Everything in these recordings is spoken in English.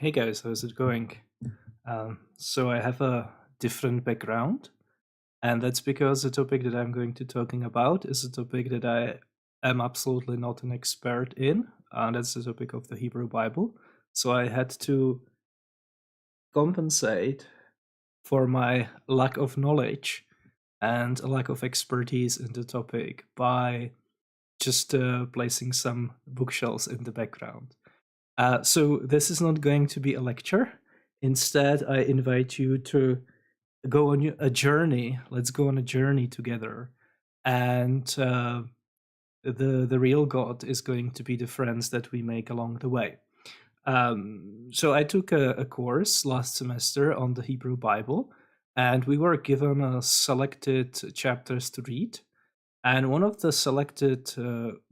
Hey guys, how's it going? So I have a different background, and that's because the topic that I'm going to talking about is a topic that I am absolutely not an expert in, and that's the topic of the Hebrew Bible. So I had to compensate for my lack of knowledge and a lack of expertise in the topic by just placing some bookshelves in the background. So this is not going to be a lecture. Instead, I invite you to go on a journey. Let's go on a journey together, and the real God is going to be the friends that we make along the way. So I took a course last semester on the Hebrew Bible, and we were given selected chapters to read. And one of the selected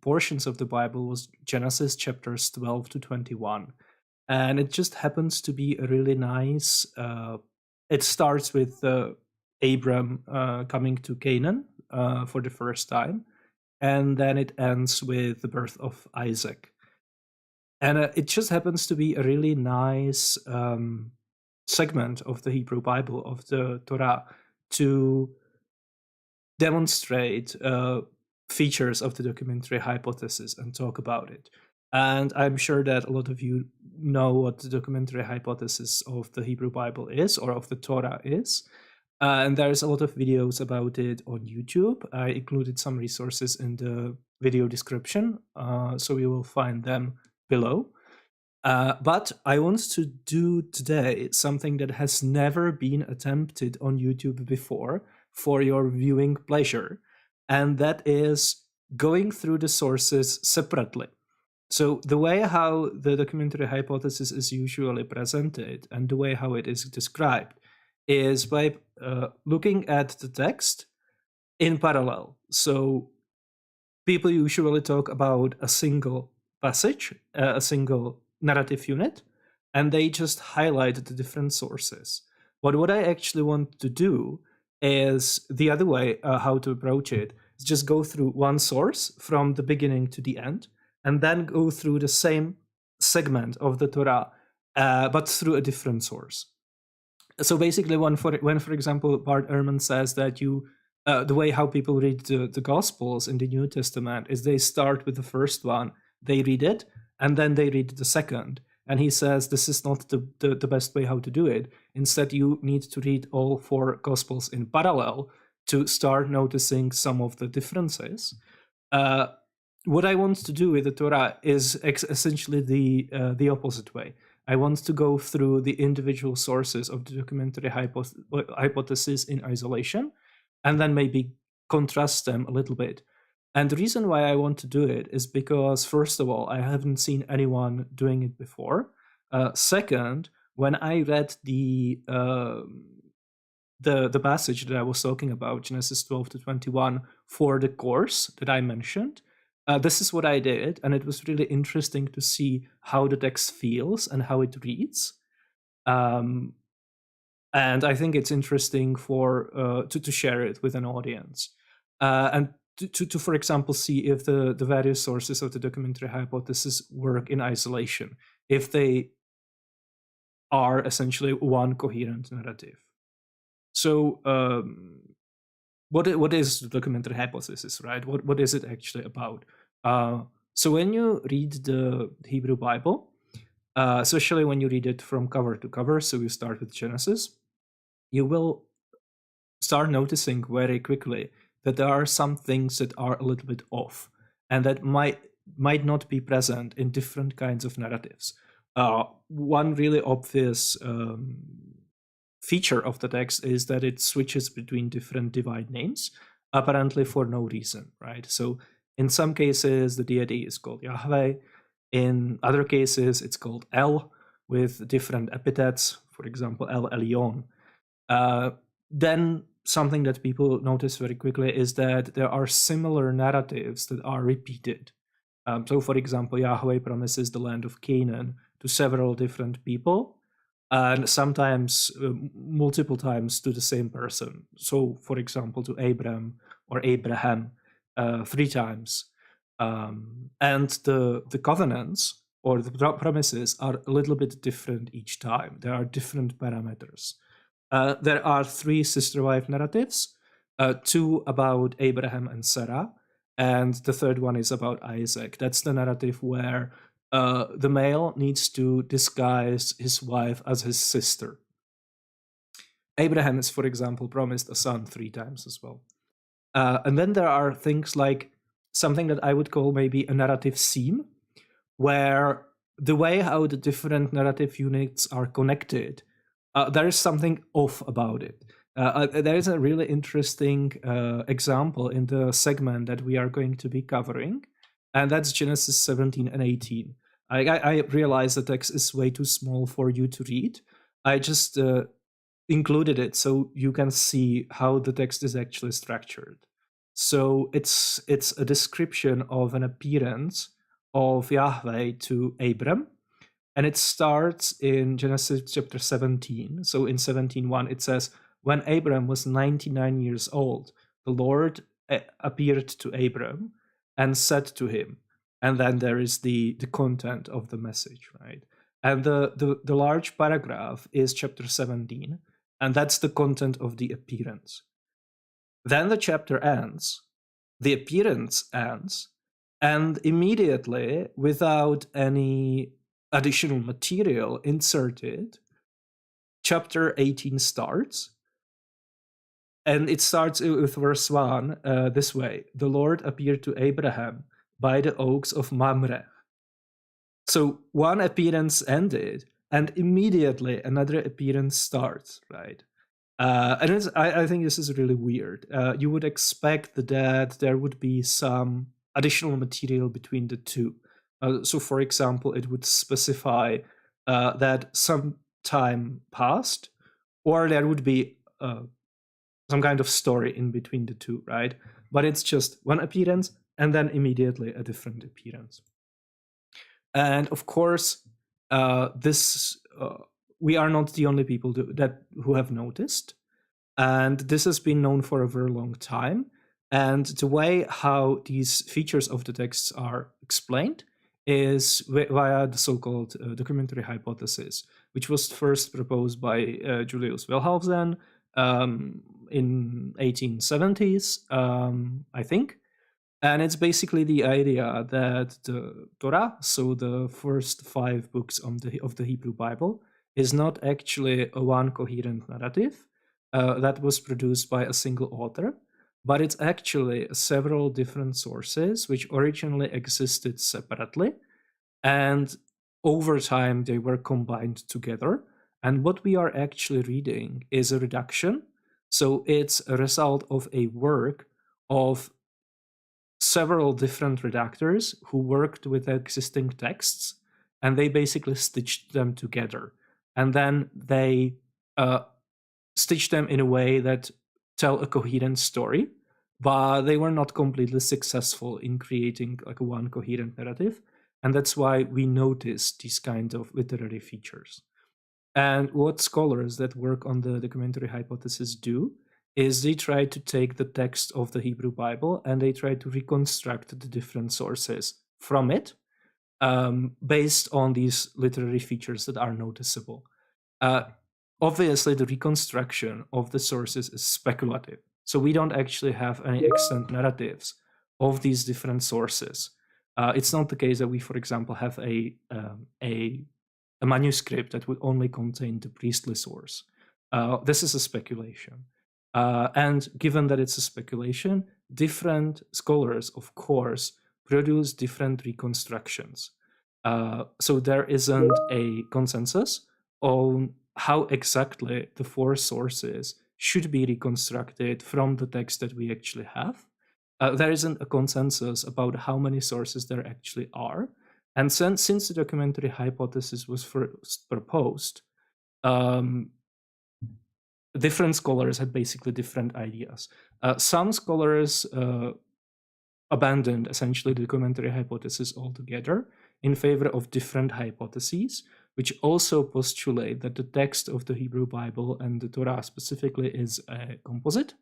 portions of the Bible was Genesis chapters 12 to 21. And it just happens to be a really nice. It starts with Abram coming to Canaan for the first time, and then it ends with the birth of Isaac. And it just happens to be a really nice segment of the Hebrew Bible, of the Torah, to demonstrate features of the documentary hypothesis and talk about it. And I'm sure that a lot of you know what the documentary hypothesis of the Hebrew Bible is, or of the Torah is. And there's a lot of videos about it on YouTube. I included some resources in the video description, so you will find them below. But I want to do today something that has never been attempted on YouTube before for your viewing pleasure, and that is going through the sources separately. So the way how the documentary hypothesis is usually presented and the way how it is described is by looking at the text in parallel. So people usually talk about a single passage, a single narrative unit, and they just highlight the different sources. But what I actually want to do is the other way, how to approach it, is just go through one source from the beginning to the end, and then go through the same segment of the Torah, but through a different source. So basically, when for example, Bart Ehrman says that the way how people read the Gospels in the New Testament is they start with the first one, they read it, and then they read the second. And he says this is not the best way how to do it. Instead, you need to read all four Gospels in parallel to start noticing some of the differences. What I want to do with the Torah is essentially the opposite way. I want to go through the individual sources of the documentary hypothesis in isolation, and then maybe contrast them a little bit. And the reason why I want to do it is because, first of all, I haven't seen anyone doing it before. Second, when I read the passage that I was talking about, Genesis 12 to 21, for the course that I mentioned, this is what I did, and it was really interesting to see how the text feels and how it reads. And I think it's interesting for to share it with an audience, and to for example see if the various sources of the documentary hypothesis work in isolation, if they are essentially one coherent narrative. So what is the documentary hypothesis, right? What is it actually about? So when you read the Hebrew Bible, especially when you read it from cover to cover, so you start with Genesis, you will start noticing very quickly that there are some things that are a little bit off and that might not be present in different kinds of narratives. One really obvious feature of the text is that it switches between different divine names, apparently for no reason, right? So in some cases, the deity is called Yahweh. In other cases, it's called El with different epithets, for example, El Elyon. Then something that people notice very quickly is that there are similar narratives that are repeated. So, for example, Yahweh promises the land of Canaan to several different people, and sometimes multiple times to the same person. So, for example, to Abram or Abraham 3 times. And the covenants or the premises are a little bit different each time. There are different parameters. There are 3 sister wife narratives, 2 about Abraham and Sarah, and the third one is about Isaac. That's the narrative where the male needs to disguise his wife as his sister. Abraham is, for example, promised a son 3 times as well. And then there are things like something that I would call maybe a narrative seam, where the way how the different narrative units are connected, there is something off about it. There is a really interesting example in the segment that we are going to be covering, and that's Genesis 17 and 18. I realize the text is way too small for you to read. I just included it so you can see how the text is actually structured. So it's a description of an appearance of Yahweh to Abram, and it starts in Genesis chapter 17. So in 17:1 it says, when Abram was 99 years old, the Lord appeared to Abram and said to him, and then there is the content of the message, right? And the large paragraph is chapter 17, and that's the content of the appearance. Then the chapter ends, the appearance ends, and immediately, without any additional material inserted, chapter 18 starts. And it starts with verse 1 this way: the Lord appeared to Abraham by the oaks of Mamre. So one appearance ended, and immediately another appearance starts, right? And I think this is really weird. You would expect that there would be some additional material between the two. So, for example, it would specify that some time passed, or there would be some kind of story in between the two, right? But it's just one appearance and then immediately a different appearance. And of course, this we are not the only people who have noticed, and this has been known for a very long time. And the way how these features of the texts are explained is via the so-called documentary hypothesis, which was first proposed by Julius Wellhausen in 1870s, I think. And it's basically the idea that the Torah, so the first 5 books of the Hebrew Bible, is not actually a one coherent narrative that was produced by a single author, but it's actually several different sources which originally existed separately, and over time they were combined together. And what we are actually reading is a reduction. So it's a result of a work of several different redactors who worked with existing texts, and they basically stitched them together. And then they stitched them in a way that tell a coherent story, but they were not completely successful in creating like a one coherent narrative. And that's why we notice these kind of literary features. And what scholars that work on the documentary hypothesis do is they try to take the text of the Hebrew Bible and they try to reconstruct the different sources from it based on these literary features that are noticeable. Obviously, the reconstruction of the sources is speculative. So we don't actually have any extant narratives of these different sources. It's not the case that we, for example, have a manuscript that would only contain the priestly source. This is a speculation. And given that it's a speculation, different scholars, of course, produce different reconstructions. So there isn't a consensus on how exactly the 4 sources should be reconstructed from the text that we actually have. There isn't a consensus about how many sources there actually are. And since the documentary hypothesis was first proposed, different scholars had basically different ideas. Some scholars abandoned essentially the documentary hypothesis altogether in favor of different hypotheses, which also postulate that the text of the Hebrew Bible and the Torah specifically is a composite,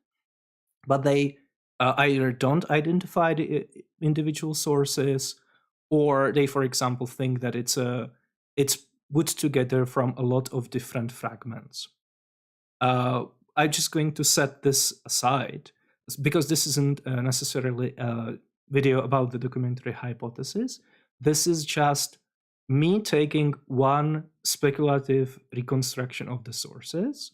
but they either don't identify the individual sources or they, for example, think that it's put together from a lot of different fragments. I'm just going to set this aside because this isn't necessarily a video about the documentary hypothesis. This is just me taking one speculative reconstruction of the sources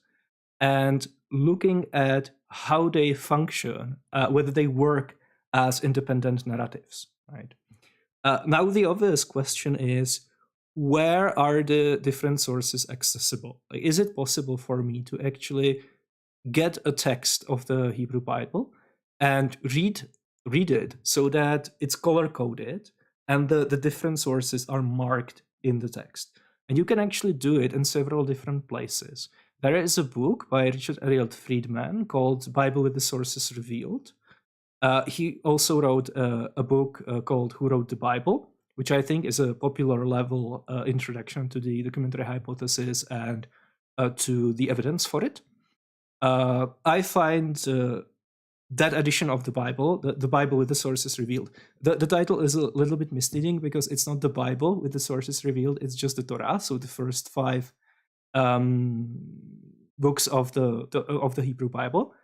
and looking at how they function, whether they work as independent narratives, right? Now, the obvious question is, where are the different sources accessible? Like, is it possible for me to actually get a text of the Hebrew Bible and read it so that it's color coded and the different sources are marked in the text? And you can actually do it in several different places. There is a book by Richard Elliott Friedman called Bible with the Sources Revealed. He also wrote a book called Who Wrote the Bible, which I think is a popular level introduction to the documentary hypothesis and to the evidence for it. I find that edition of the Bible, the Bible with the Sources Revealed, the title is a little bit misleading because it's not the Bible with the sources revealed, it's just the Torah, so the first 5 books of the Hebrew Bible.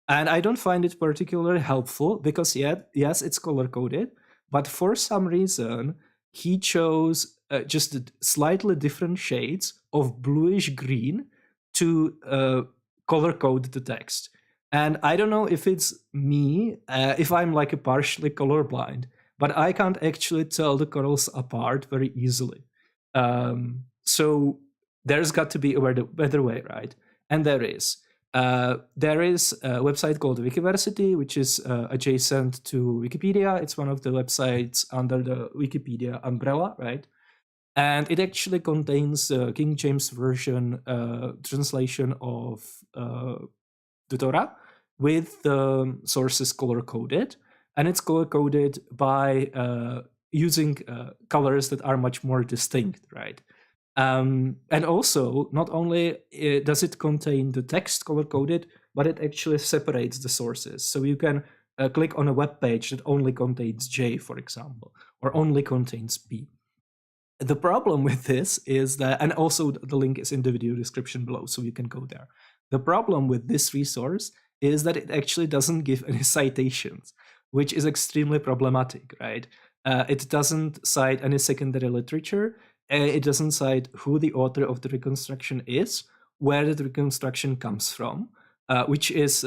And I don't find it particularly helpful because, yes, it's color coded, but for some reason, he chose just slightly different shades of bluish green to color code the text. And I don't know if it's me, if I'm like a partially colorblind, but I can't actually tell the colors apart very easily. So there's got to be a better way, right? And there is. There is a website called Wikiversity, which is adjacent to Wikipedia. It's one of the websites under the Wikipedia umbrella, right? And it actually contains the King James Version translation of the Torah with the sources color-coded. And it's color-coded by using colors that are much more distinct, right? And also, not only does it contain the text color-coded, but it actually separates the sources. So you can click on a web page that only contains J, for example, or only contains P. The problem with this is that, and also the link is in the video description below, so you can go there. The problem with this resource is that it actually doesn't give any citations, which is extremely problematic, right? It doesn't cite any secondary literature. It doesn't cite who the author of the reconstruction is, where the reconstruction comes from, which is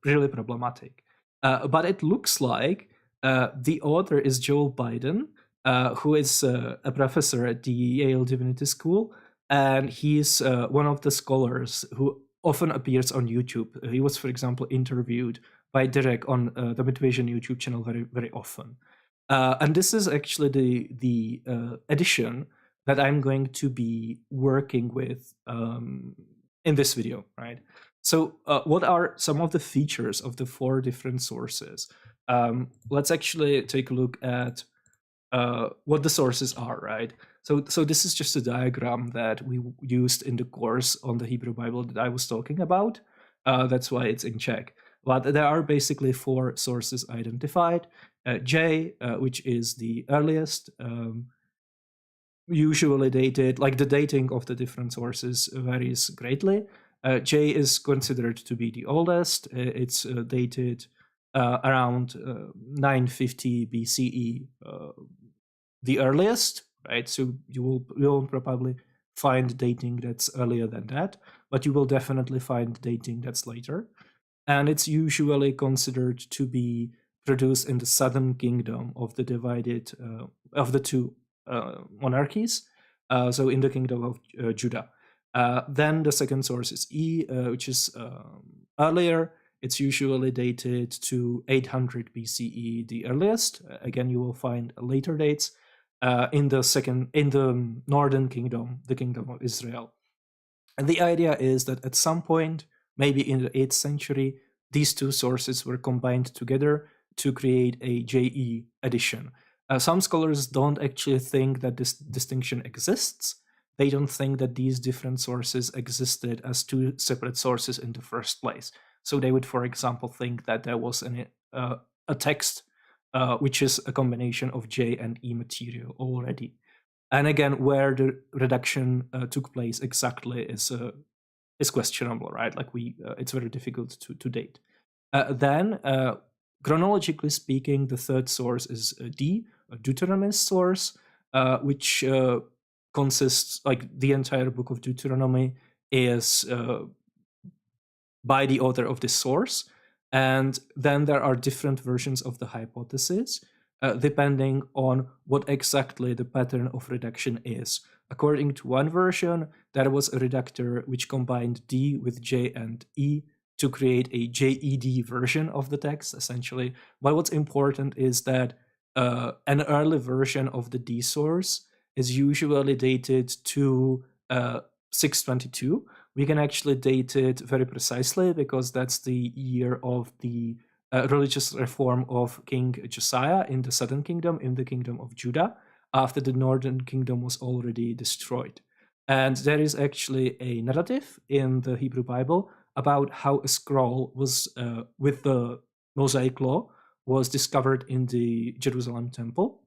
really problematic. But it looks like the author is Joel Biden, who is a professor at the Yale Divinity School, and he's one of the scholars who often appears on YouTube. He was, for example, interviewed by Derek on the Midvision YouTube channel very, very often. And this is actually the edition that I'm going to be working with in this video, right? So what are some of the features of the 4 different sources? Let's actually take a look at what the sources are, right? So this is just a diagram that we used in the course on the Hebrew Bible that I was talking about. That's why it's in Czech. But there are basically 4 sources identified. J, which is the earliest, usually dated, like the dating of the different sources varies greatly. J is considered to be the oldest. It's dated around 950 BCE, the earliest, right? So you will probably find dating that's earlier than that, but you will definitely find dating that's later. And it's usually considered to be produced in the southern kingdom of the divided of the 2 monarchies. So in the kingdom of Judah. Then the second source is E, which is earlier. It's usually dated to 800 BCE, the earliest. Again, you will find later dates in the northern kingdom, the kingdom of Israel. And the idea is that at some point, maybe in the 8th century, these 2 sources were combined together to create a JE edition. Some scholars don't actually think that this distinction exists. They don't think that these different sources existed as 2 separate sources in the first place. So they would, for example, think that there was a text which is a combination of J and E material already. And again, where the reduction took place exactly is questionable, right? Like it's very difficult to date. Then, chronologically speaking, the third source is D, a Deuteronomist source, which consists, like the entire book of Deuteronomy is by the author of this source. And then there are different versions of the hypothesis, depending on what exactly the pattern of redaction is. According to one version, there was a reductor which combined D with J and E to create a JED version of the text, essentially. But what's important is that an early version of the D source is usually dated to 622. We can actually date it very precisely because that's the year of the religious reform of King Josiah in the southern kingdom, in the kingdom of Judah, after the northern kingdom was already destroyed. And there is actually a narrative in the Hebrew Bible about how a scroll was with the Mosaic law was discovered in the Jerusalem temple.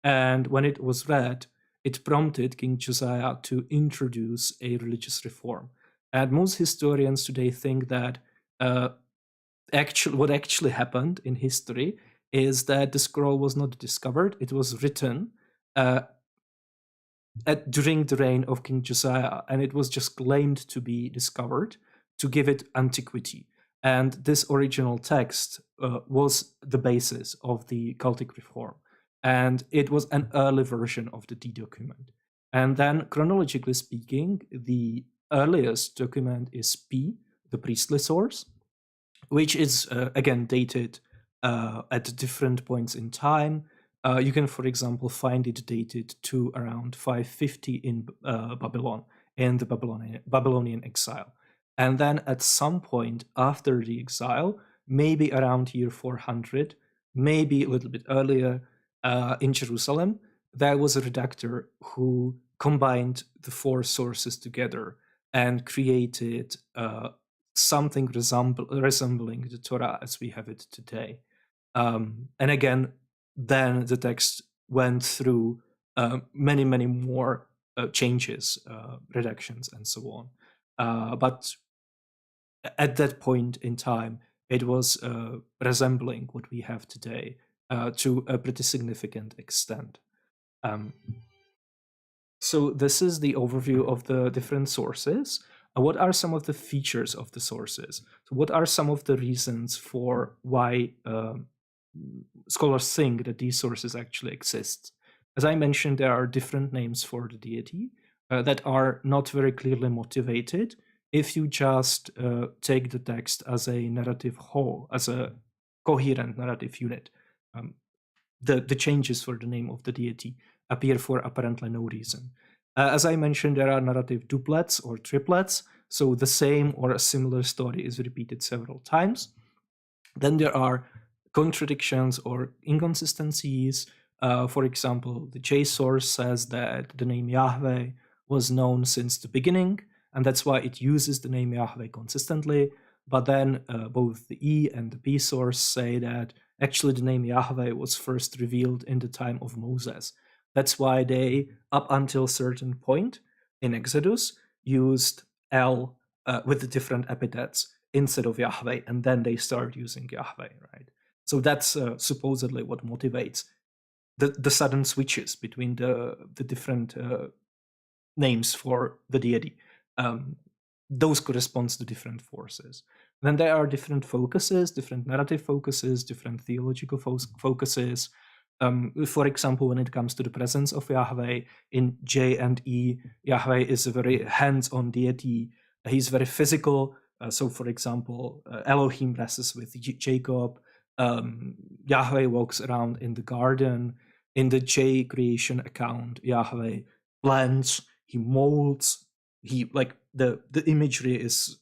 And when it was read, it prompted King Josiah to introduce a religious reform. And most historians today think that what actually happened in history is that the scroll was not discovered; it was written during the reign of King Josiah, and it was just claimed to be discovered to give it antiquity. And this original text was the basis of the cultic reform, and it was an early version of the D document. And then, chronologically speaking, the earliest document is P, the priestly source, which is again dated at different points in time. You can, for example, find it dated to around 550 in Babylon, in the Babylonian exile. And then at some point after the exile, maybe around year 400, maybe a little bit earlier, in Jerusalem, there was a redactor who combined the four sources together and created something resembling the Torah as we have it today. And again, then the text went through many, many more changes, redactions, and so on. But at that point in time, it was resembling what we have today to a pretty significant extent. So this is the overview of the different sources. What are some of the features of the sources? So what are some of the reasons for why scholars think that these sources actually exist? As I mentioned, there are different names for the deity that are not very clearly motivated if you just take the text as a narrative whole, as a coherent narrative unit. The changes for the name of the deity appear for apparently no reason. As I mentioned, there are narrative doublets or triplets, so the same or a similar story is repeated several times. Then there are contradictions or inconsistencies. For example, the J source says that the name Yahweh was known since the beginning, and that's why it uses the name Yahweh consistently. But then both the E and the P source say that actually the name Yahweh was first revealed in the time of Moses. That's why they, up until a certain point in Exodus, used El with the different epithets instead of Yahweh, and then they start using Yahweh, right? So that's supposedly what motivates the sudden switches between the different names for the deity. Those corresponds to different forces. Then there are different focuses, different narrative focuses, different theological focuses. For example, when it comes to the presence of Yahweh in J and E, Yahweh is a very hands-on deity. He's very physical. So, for example, Elohim rests with Jacob. Yahweh walks around in the garden. In the J creation account, Yahweh plants, he molds, he like the imagery is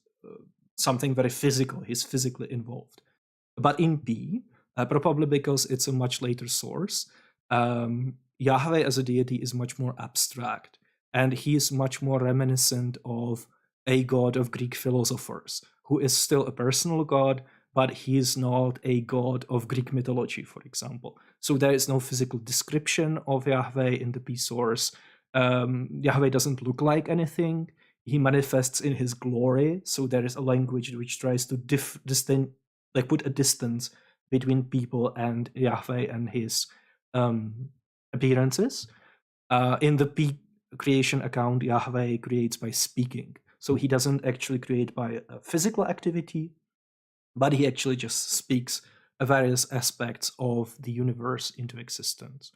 something very physical. He's physically involved. But in P, probably because it's a much later source, Yahweh as a deity is much more abstract, and he is much more reminiscent of a god of Greek philosophers, who is still a personal god, but he is not a god of Greek mythology, for example. So there is no physical description of Yahweh in the P source. Yahweh doesn't look like anything. He manifests in his glory. So there is a language which tries to put a distance between people and Yahweh and his appearances. In the P creation account, Yahweh creates by speaking. So he doesn't actually create by a physical activity, but he actually just speaks various aspects of the universe into existence.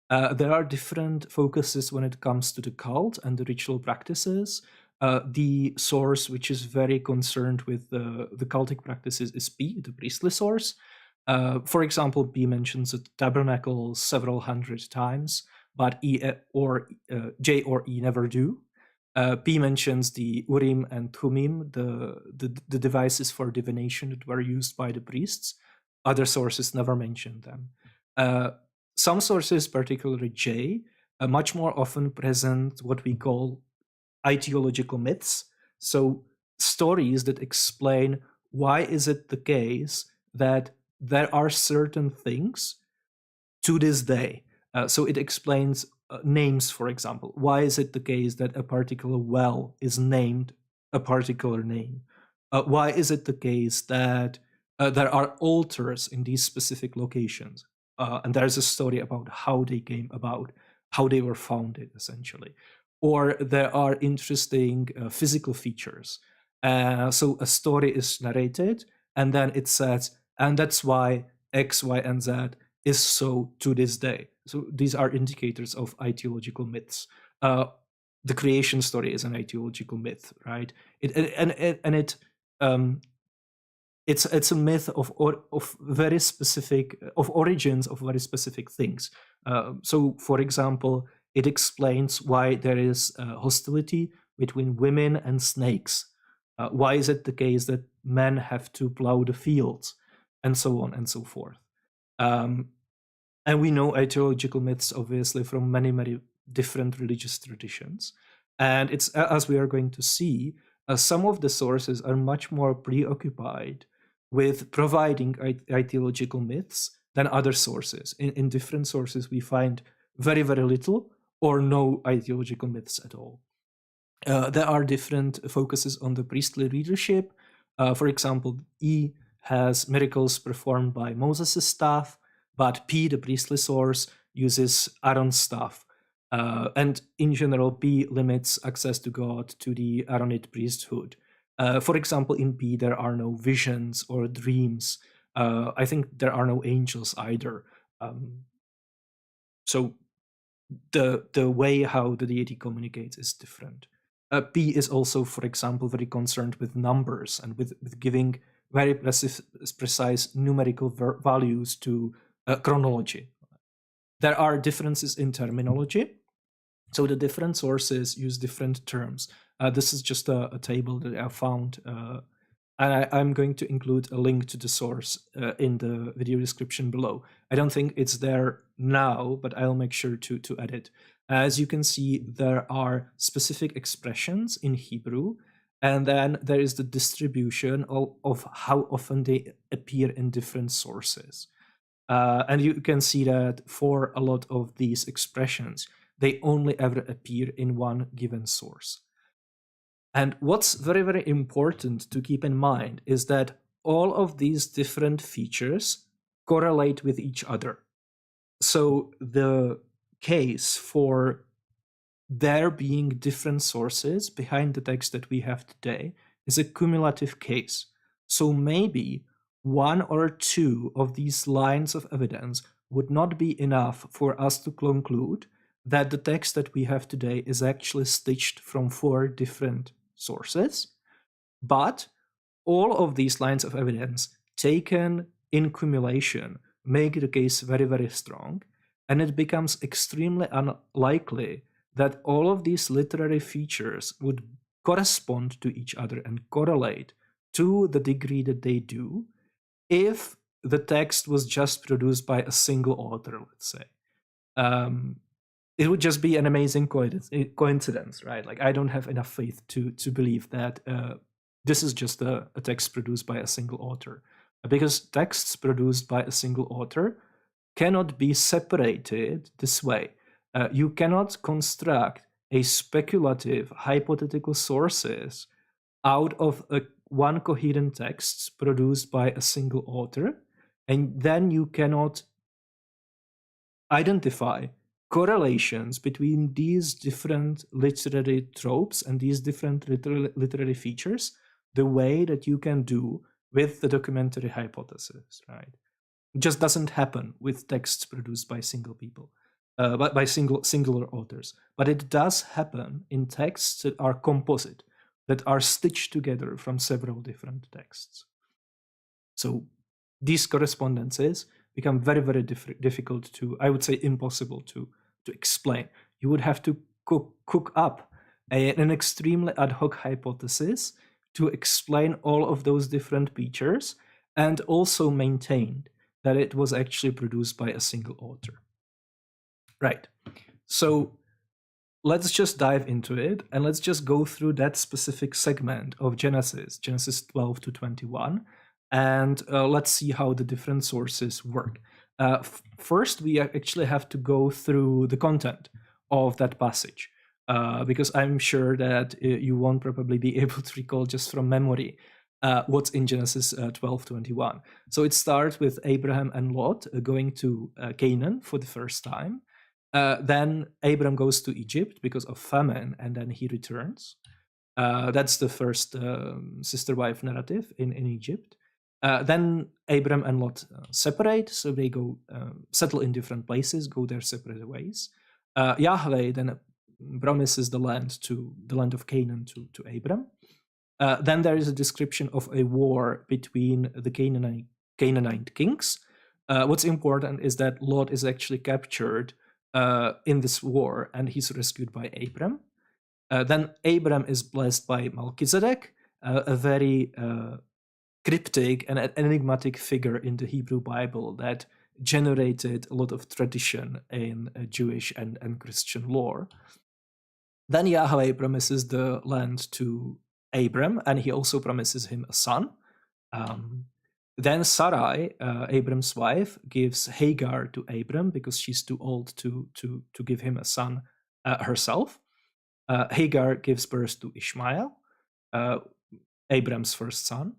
There are different focuses when it comes to the cult and the ritual practices. The source which is very concerned with the cultic practices is P, the priestly source. For example, P mentions the tabernacle several hundred times, but J or E never do. P mentions the Urim and Thummim, the devices for divination that were used by the priests. Other sources never mention them. Some sources, particularly J, much more often present what we call ideological myths. So stories that explain why is it the case that there are certain things to this day. So it explains names, for example. Why is it the case that a particular well is named a particular name? Why is it the case that there are altars in these specific locations? And there's a story about how they came about, how they were founded, essentially. Or there are interesting physical features. So a story is narrated, and then it says, and that's why X, Y, and Z is so to this day. So these are indicators of ideological myths. The creation story is an ideological myth, right? It's a myth of very specific of origins of very specific things. So, for example, it explains why there is hostility between women and snakes. Why is it the case that men have to plow the fields, and so on and so forth. And we know ideological myths, obviously, from many, many different religious traditions. And it's, as we are going to see, some of the sources are much more preoccupied with providing ideological myths than other sources. In different sources, we find very, very little or no ideological myths at all. There are different focuses on the priestly leadership. For example, E has miracles performed by Moses' staff, but P, the priestly source, uses Aaron's staff. And in general, P limits access to God to the Aaronite priesthood. For example, in P, there are no visions or dreams. I think there are no angels either. So the way how the deity communicates is different. P is also, for example, very concerned with numbers and with giving very precise numerical values to chronology. There are differences in terminology. So the different sources use different terms. This is just a table that I found. And I'm going to include a link to the source in the video description below. I don't think it's there now, but I'll make sure to add it. As you can see, there are specific expressions in Hebrew, and then there is the distribution of how often they appear in different sources. And you can see that for a lot of these expressions, they only ever appear in one given source. And what's very, very important to keep in mind is that all of these different features correlate with each other. So the case for there being different sources behind the text that we have today is a cumulative case. So maybe one or two of these lines of evidence would not be enough for us to conclude that the text that we have today is actually stitched from 4 different sources, but all of these lines of evidence taken in cumulation make the case very, very strong, and it becomes extremely unlikely that all of these literary features would correspond to each other and correlate to the degree that they do if the text was just produced by a single author, let's say. It would just be an amazing coincidence, right? Like, I don't have enough faith to believe that this is just a text produced by a single author. because texts produced by a single author cannot be separated this way. You cannot construct a speculative hypothetical sources out of one coherent text produced by a single author, and then you cannot identify correlations between these different literary tropes and these different literary features the way that you can do with the documentary hypothesis, right? It just doesn't happen with texts produced by single people, by singular authors. But it does happen in texts that are composite, that are stitched together from several different texts. So these correspondences become very, very difficult to, I would say impossible to explain. You would have to cook up an extremely ad hoc hypothesis to explain all of those different features and also maintain that it was actually produced by a single author. Right. So let's just dive into it and let's just go through that specific segment of Genesis 12 to 21, and let's see how the different sources work. First, we actually have to go through the content of that passage, because I'm sure that you won't probably be able to recall just from memory what's in Genesis 12:21. So it starts with Abraham and Lot going to Canaan for the first time. Then Abram goes to Egypt because of famine, and then he returns. That's the first sister-wife narrative in Egypt. Then Abram and Lot separate, so they go settle in different places, go their separate ways. Yahweh then promises the land of Canaan to Abram. Then there is a description of a war between the Canaanite kings. What's important is that Lot is actually captured in this war, and he's rescued by Abram. Then Abram is blessed by Melchizedek, a very cryptic and enigmatic figure in the Hebrew Bible that generated a lot of tradition in Jewish and Christian lore. Then Yahweh promises the land to Abram, and he also promises him a son. Then Sarai, Abram's wife, gives Hagar to Abram because she's too old to give him a son herself. Hagar gives birth to Ishmael, Abram's first son.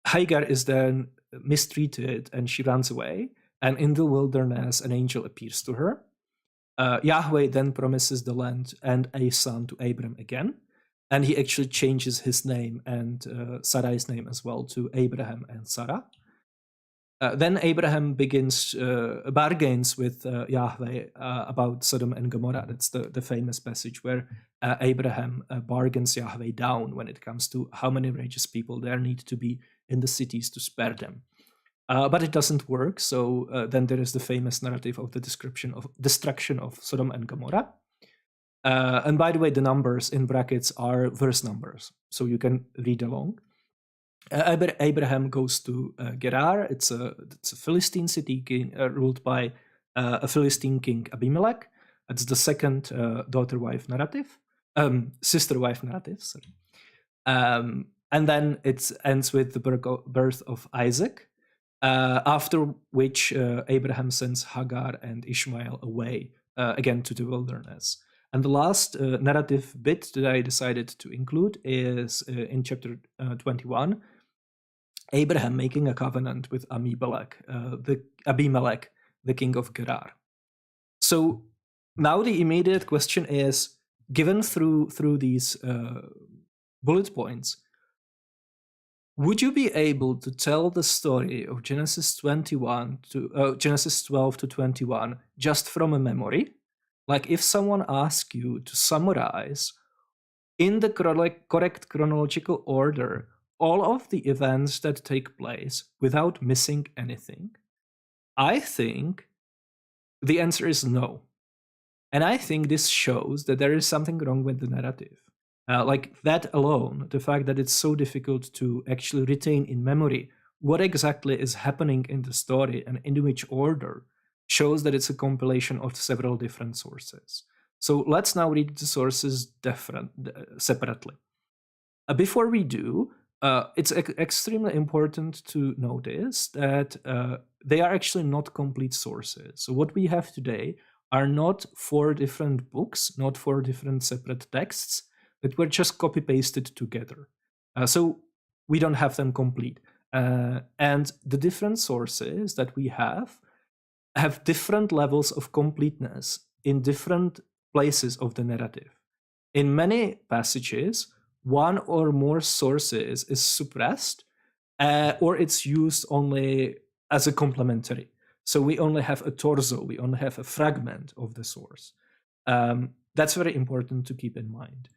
Hagar is then mistreated and she runs away, and in the wilderness an angel appears to her. Yahweh then promises the land and a son to Abram again, and he actually changes his name and Sarai's name as well to Abraham and Sarah. Then Abraham bargains with Yahweh about Sodom and Gomorrah. That's the famous passage where Abraham bargains Yahweh down when it comes to how many righteous people there need to be in the cities to spare them. But it doesn't work, so then there is the famous narrative of the destruction of Sodom and Gomorrah. And by the way, the numbers in brackets are verse numbers, so you can read along. Abraham goes to Gerar. It's a Philistine city ruled by a Philistine king, Abimelech. It's the second sister-wife narrative. Sorry. And then it ends with the birth of Isaac, after which Abraham sends Hagar and Ishmael away again to the wilderness. And the last narrative bit that I decided to include is in chapter 21, Abraham making a covenant with Abimelech, the king of Gerar. So now the immediate question is, given through these bullet points, would you be able to tell the story of Genesis 12 to 21 just from a memory? Like if someone asks you to summarize in the correct chronological order all of the events that take place without missing anything, I think the answer is no. And I think this shows that there is something wrong with the narrative. Like that alone, the fact that it's so difficult to actually retain in memory what exactly is happening in the story and in which order, shows that it's a compilation of several different sources. So let's now read the sources separately. Before we do, it's extremely important to notice that they are actually not complete sources. So what we have today are not 4 different books, not 4 different separate texts that were just copy pasted together. So we don't have them complete. And the different sources that we have different levels of completeness in different places of the narrative. In many passages, one or more sources is suppressed, or it's used only as a complementary. So we only have a torso, we only have a fragment of the source. That's very important to keep in mind.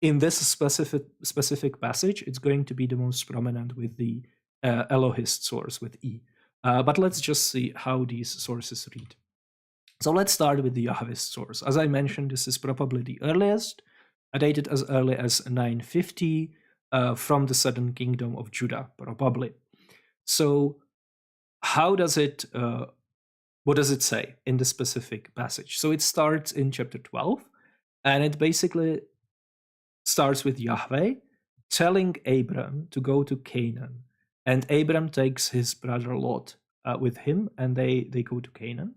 In this specific passage, it's going to be the most prominent with the Elohist source with E. But let's just see how these sources read. So let's start with the Jahwist source. As I mentioned, this is probably the earliest, dated as early as 950 from the southern kingdom of Judah, probably. So how does it, what does it say in the specific passage? So it starts in chapter 12, and it basically starts with Yahweh telling Abram to go to Canaan. And Abram takes his brother Lot with him, and they go to Canaan.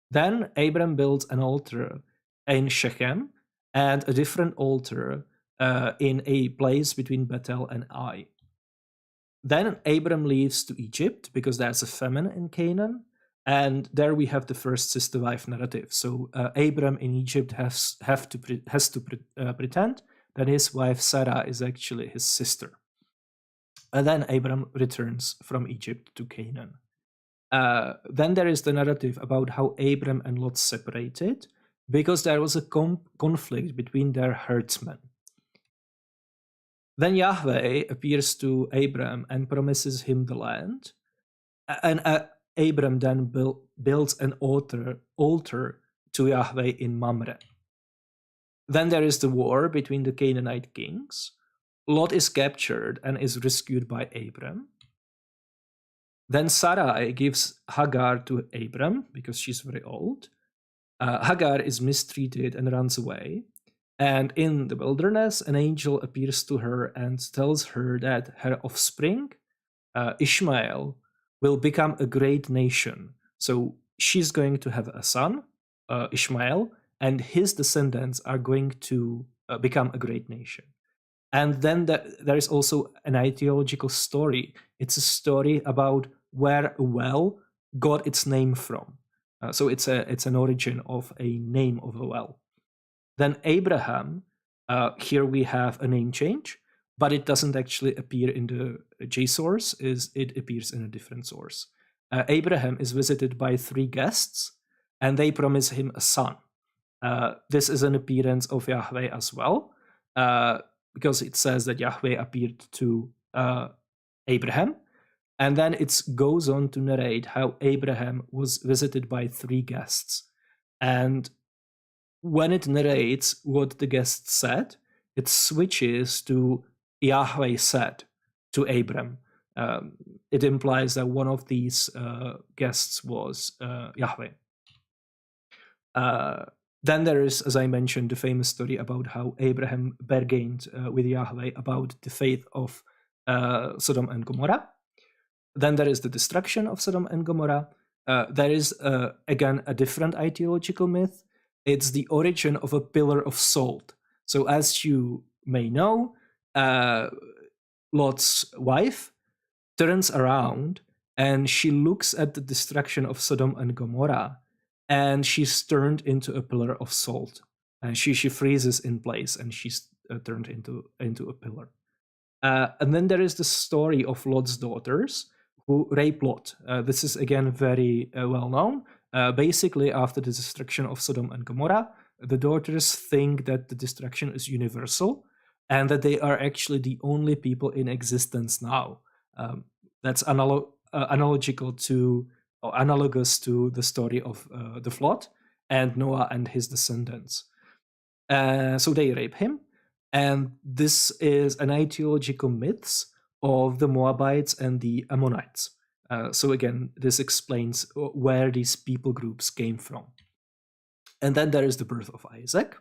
Then Abram builds an altar in Shechem and a different altar in a place between Bethel and Ai. Then Abram leaves to Egypt because there's a famine in Canaan, and there we have the first sister-wife narrative. So Abram in Egypt has to pretend that his wife Sarah is actually his sister. And then Abram returns from Egypt to Canaan. Then there is the narrative about how Abram and Lot separated because there was a conflict between their herdsmen. Then Yahweh appears to Abram and promises him the land. And Abram then builds an altar to Yahweh in Mamre. Then there is the war between the Canaanite kings. Lot is captured and is rescued by Abram. Then Sarai gives Hagar to Abram because she's very old. Hagar is mistreated and runs away. And in the wilderness, an angel appears to her and tells her that her offspring, Ishmael, will become a great nation. So she's going to have a son, Ishmael, and his descendants are going to become a great nation. And then there is also an ideological story. It's a story about where a well got its name from. So it's an origin of a name of a well. Then Abraham, here we have a name change, but it doesn't actually appear in the J source, it appears in a different source. Abraham is visited by 3 guests, and they promise him a son. This is an appearance of Yahweh as well, because it says that Yahweh appeared to Abraham, and then it goes on to narrate how Abraham was visited by 3 guests. And when it narrates what the guests said, it switches to Yahweh said to Abram. It implies that one of these guests was Yahweh. Then there is, as I mentioned, the famous story about how Abraham bargained with Yahweh about the fate of Sodom and Gomorrah. Then there is the destruction of Sodom and Gomorrah. There is, again, a different ideological myth. It's the origin of a pillar of salt. So as you may know, Lot's wife turns around and she looks at the destruction of Sodom and Gomorrah, and she's turned into a pillar of salt. And she freezes in place, and she's turned into a pillar. And then there is the story of Lot's daughters who rape Lot. This is again very well known. Basically, after the destruction of Sodom and Gomorrah, the daughters think that the destruction is universal and that they are actually the only people in existence now. That's analogical to, or analogous to the story of the flood and Noah and his descendants. So they rape him, and this is an ideological myth of the Moabites and the Ammonites. So again, this explains where these people groups came from. And then there is the birth of Isaac.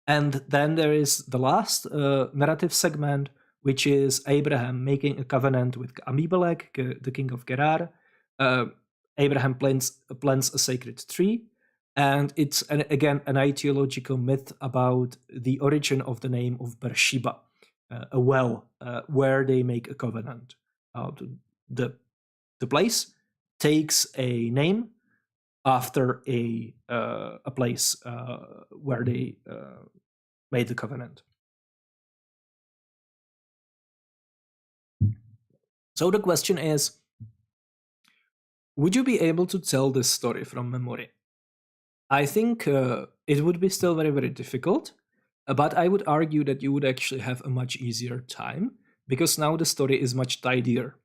And then there is the last narrative segment, which is Abraham making a covenant with Abimelech, the king of Gerar. Abraham plants a sacred tree, and it's again an ideological myth about the origin of the name of Beersheba, a well where they make a covenant. The place takes a name after a place where they made the covenant. So the question is, would you be able to tell this story from memory? I think it would be still very, very difficult, but I would argue that you would actually have a much easier time, because now the story is much tidier.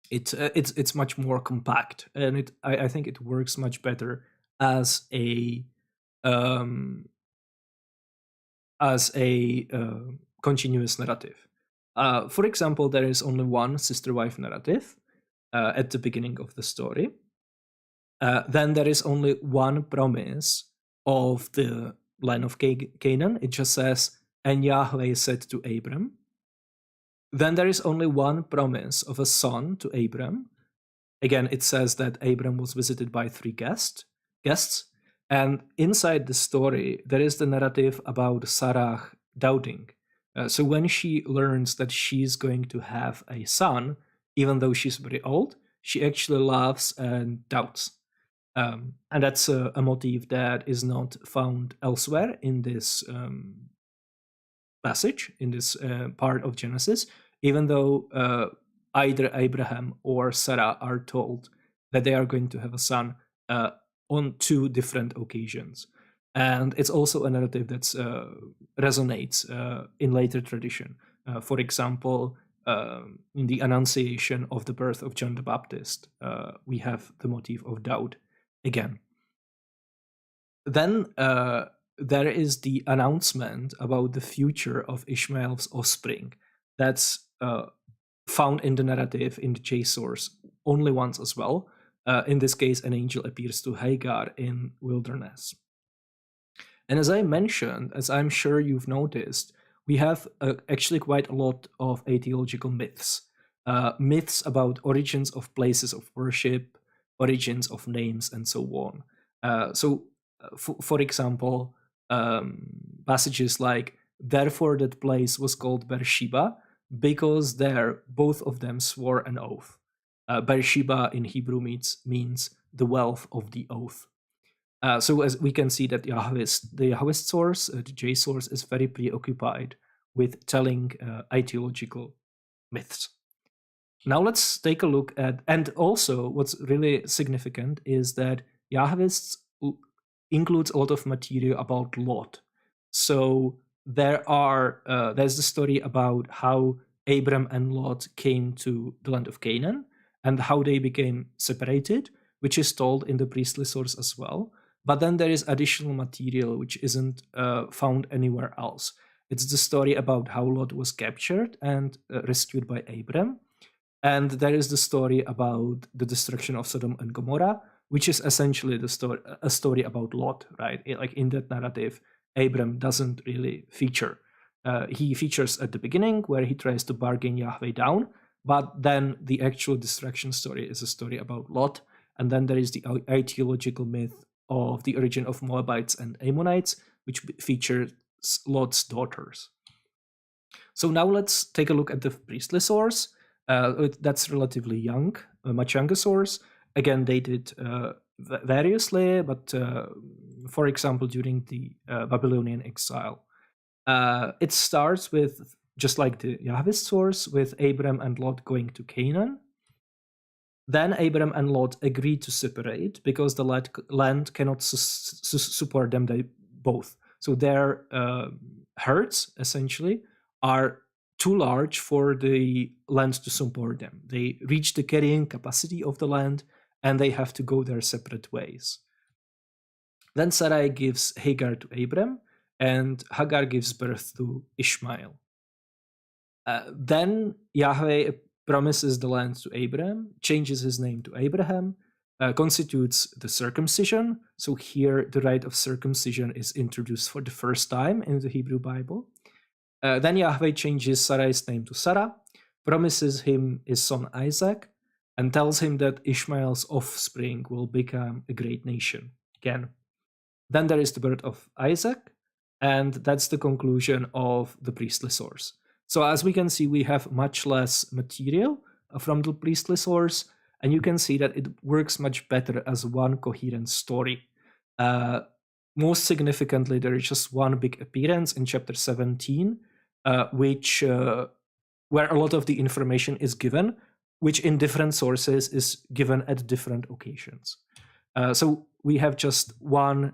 It's much more compact, and I think it works much better as a continuous narrative. For example, there is only one sister-wife narrative at the beginning of the story. Then there is only one promise of the land of Canaan. It just says, "And Yahweh said to Abram." Then there is only one promise of a son to Abram. Again, it says that Abram was visited by 3 guests. And inside the story, there is the narrative about Sarah doubting. So when she learns that she's going to have a son, even though she's very old, she actually laughs and doubts. And that's a motif that is not found elsewhere in this passage, in this part of Genesis, even though either Abraham or Sarah are told that they are going to have a son on 2 different occasions. And it's also a narrative that resonates in later tradition. For example, in the Annunciation of the birth of John the Baptist, we have the motif of doubt again. Then there is the announcement about the future of Ishmael's offspring. That's found in the narrative in the J source only once as well. In this case, an angel appears to Hagar in wilderness. And as I mentioned, as I'm sure you've noticed, we have actually quite a lot of atheological myths. Myths about origins of places of worship, origins of names, and so on. For example, passages like, "Therefore that place was called Beersheba, because there both of them swore an oath." Beersheba in Hebrew means the wealth of the oath. So as we can see that the Jahwist source, the J source, is very preoccupied with telling ideological myths. Now let's take a look at, and also what's really significant is that Jahwist includes a lot of material about Lot. So there's the story about how Abram and Lot came to the land of Canaan and how they became separated, which is told in the priestly source as well. But then there is additional material which isn't found anywhere else. It's the story about how Lot was captured and rescued by Abram. And there is the story about the destruction of Sodom and Gomorrah, which is essentially a story about Lot, right? Like in that narrative, Abram doesn't really feature. He features at the beginning where he tries to bargain Yahweh down, but then the actual destruction story is a story about Lot. And then there is the ideological myth of the origin of Moabites and Ammonites, which features Lot's daughters. So now let's take a look at the priestly source. That's relatively young, a much younger source, again dated variously, but for example, during the Babylonian exile. It starts with, just like the Jahwist source, with Abram and Lot going to Canaan. Then Abram and Lot agree to separate because the land cannot support them both. So their herds, essentially, are too large for the land to support them. They reach the carrying capacity of the land, and they have to go their separate ways. Then Sarai gives Hagar to Abram, and Hagar gives birth to Ishmael. Then Yahweh promises the land to Abram, changes his name to Abraham, constitutes the circumcision. So here the rite of circumcision is introduced for the first time in the Hebrew Bible. Then Yahweh changes Sarai's name to Sarah, promises him his son Isaac, and tells him that Ishmael's offspring will become a great nation again. Then there is the birth of Isaac, and that's the conclusion of the priestly source. So as we can see, we have much less material from the priestly source, and you can see that it works much better as one coherent story. Most significantly, there is just one big appearance in chapter 17, which where a lot of the information is given, which in different sources is given at different occasions. So we have just one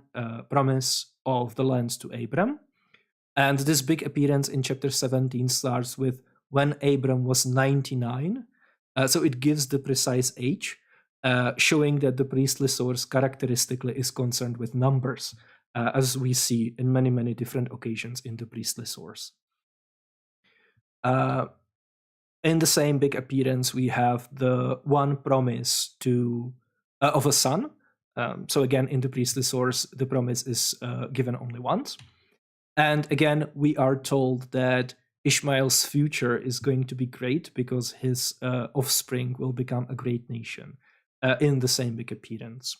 promise of the land to Abram. And this big appearance in chapter 17 starts with when Abram was 99. So it gives the precise age, showing that the priestly source characteristically is concerned with numbers, as we see in many, many different occasions in the priestly source. In the same big appearance, we have the one promise of a son. So again, in the priestly source, the promise is given only once. And again, we are told that Ishmael's future is going to be great because his offspring will become a great nation in the same big appearance.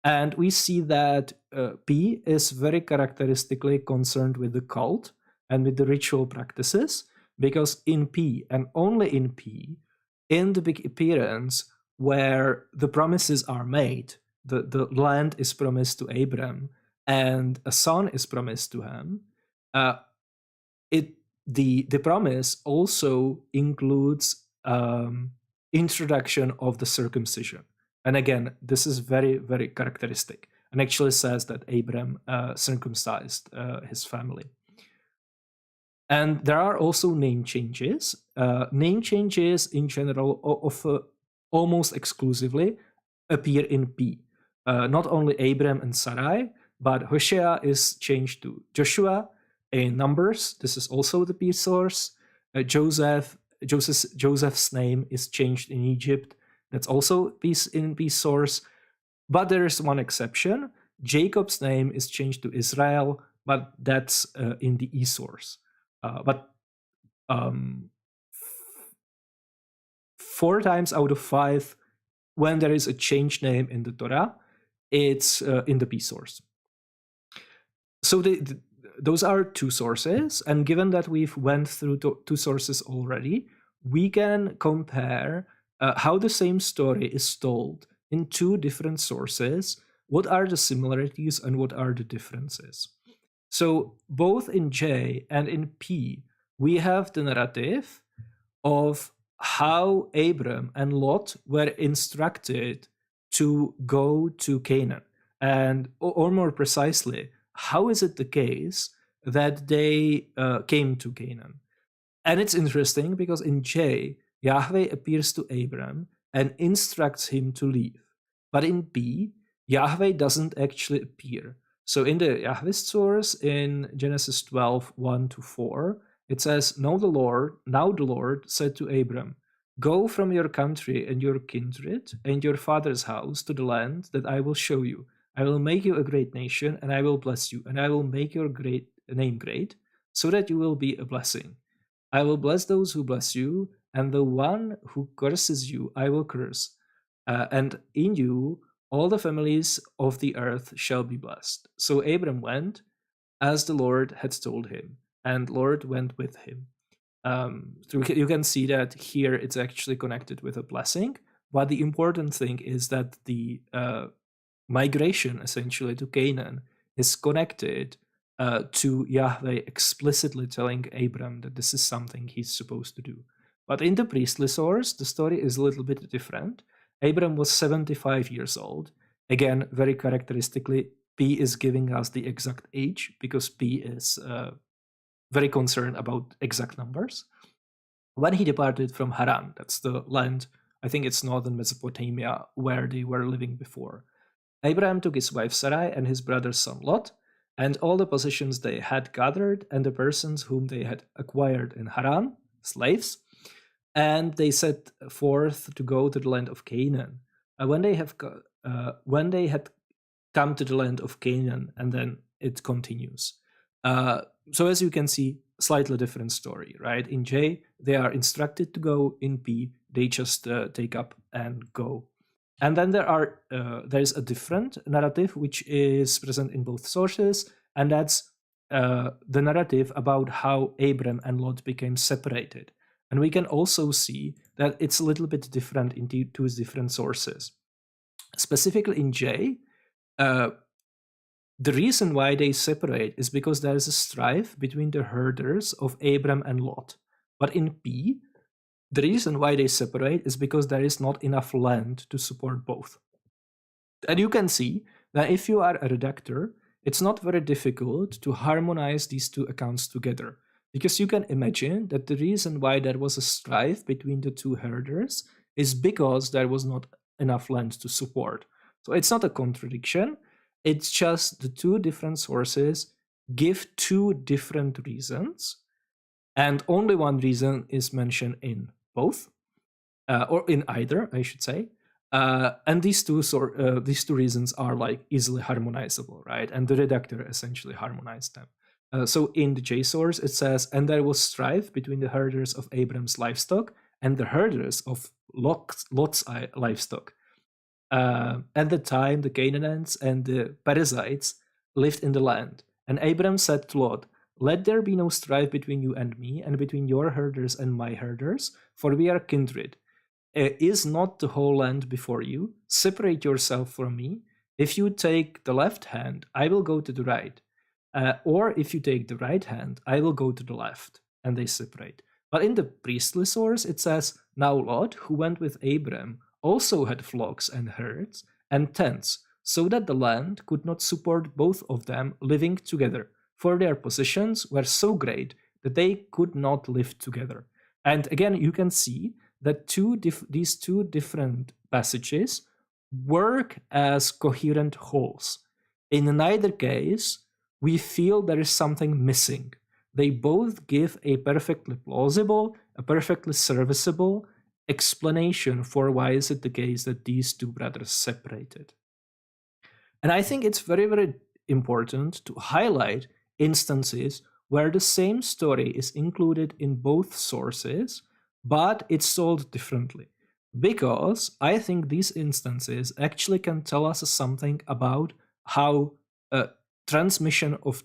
And we see that P is very characteristically concerned with the cult and with the ritual practices, because in P, and only in P, in the big appearance where the promises are made, the land is promised to Abram and a son is promised to him, the promise also includes introduction of the circumcision. And again, this is very, very characteristic, and actually says that Abram circumcised his family. And there are also name changes. Name changes in general almost exclusively appear in P. Not only Abram and Sarai, but Hoshea is changed to Joshua. In Numbers, this is also the P source. Joseph's name is changed in Egypt. That's also in P source. But there is one exception. Jacob's name is changed to Israel, but that's in the E source. But 4 times out of 5, when there is a changed name in the Torah, it's in the P source. So those are 2 sources, and given that we've went through 2 sources already, we can compare how the same story is told in 2 different sources. What are the similarities and what are the differences? So both in J and in P, we have the narrative of how Abram and Lot were instructed to go to Canaan. And, or more precisely, how is it the case that they came to Canaan? And it's interesting because in J, Yahweh appears to Abram and instructs him to leave. But in P, Yahweh doesn't actually appear. So in the Jahwist source in Genesis 12, 1-4, it says, Now the Lord said to Abram, Go from your country and your kindred and your father's house to the land that I will show you. I will make you a great nation, and I will bless you, and I will make your name great, so that you will be a blessing. I will bless those who bless you, and the one who curses you I will curse. And in you all the families of the earth shall be blessed. So Abram went as the Lord had told him, and Lord went with him. So you can see that here it's actually connected with a blessing, but the important thing is that the migration essentially to Canaan is connected to Yahweh explicitly telling Abram that this is something he's supposed to do. But in the priestly source, the story is a little bit different. Abram was 75 years old. Again, very characteristically, P is giving us the exact age because P is very concerned about exact numbers. When he departed from Haran, that's the land, I think it's northern Mesopotamia, where they were living before, Abraham took his wife Sarai and his brother's son Lot, and all the possessions they had gathered, and the persons whom they had acquired in Haran, slaves, and they set forth to go to the land of Canaan. When they had come to the land of Canaan, and then it continues. So as you can see, slightly different story, right? In J, they are instructed to go. In P, they just take up and go. And then there's a different narrative which is present in both sources, and that's the narrative about how Abram and Lot became separated. And we can also see that it's a little bit different in two different sources. Specifically in J, the reason why they separate is because there is a strife between the herders of Abram and Lot. But in P, the reason why they separate is because there is not enough land to support both. And you can see that if you are a redactor, it's not very difficult to harmonize these two accounts together, because you can imagine that the reason why there was a strife between the two herders is because there was not enough land to support. So it's not a contradiction, it's just the two different sources give two different reasons, and only one reason is mentioned in both, or in either, I should say. And these two reasons are like easily harmonizable, right? And the redactor essentially harmonized them. So in the J source, it says, and there was strife between the herders of Abram's livestock and the herders of Lot's livestock. At the time, the Canaanites and the Perizzites lived in the land. And Abram said to Lot, let there be no strife between you and me, and between your herders and my herders, for we are kindred. Is not the whole land before you? Separate yourself from me. If you take the left hand, I will go to the right. Or if you take the right hand, I will go to the left. And they separate. But in the priestly source, it says, now Lot, who went with Abram, also had flocks and herds and tents, so that the land could not support both of them living together, for their positions were so great that they could not live together. And again, you can see that these two different passages work as coherent wholes. In neither case, we feel there is something missing. They both give a perfectly plausible, a perfectly serviceable explanation for why is it the case that these two brothers separated. And I think it's very, very important to highlight instances where the same story is included in both sources, but it's told differently. Because I think these instances actually can tell us something about how transmission of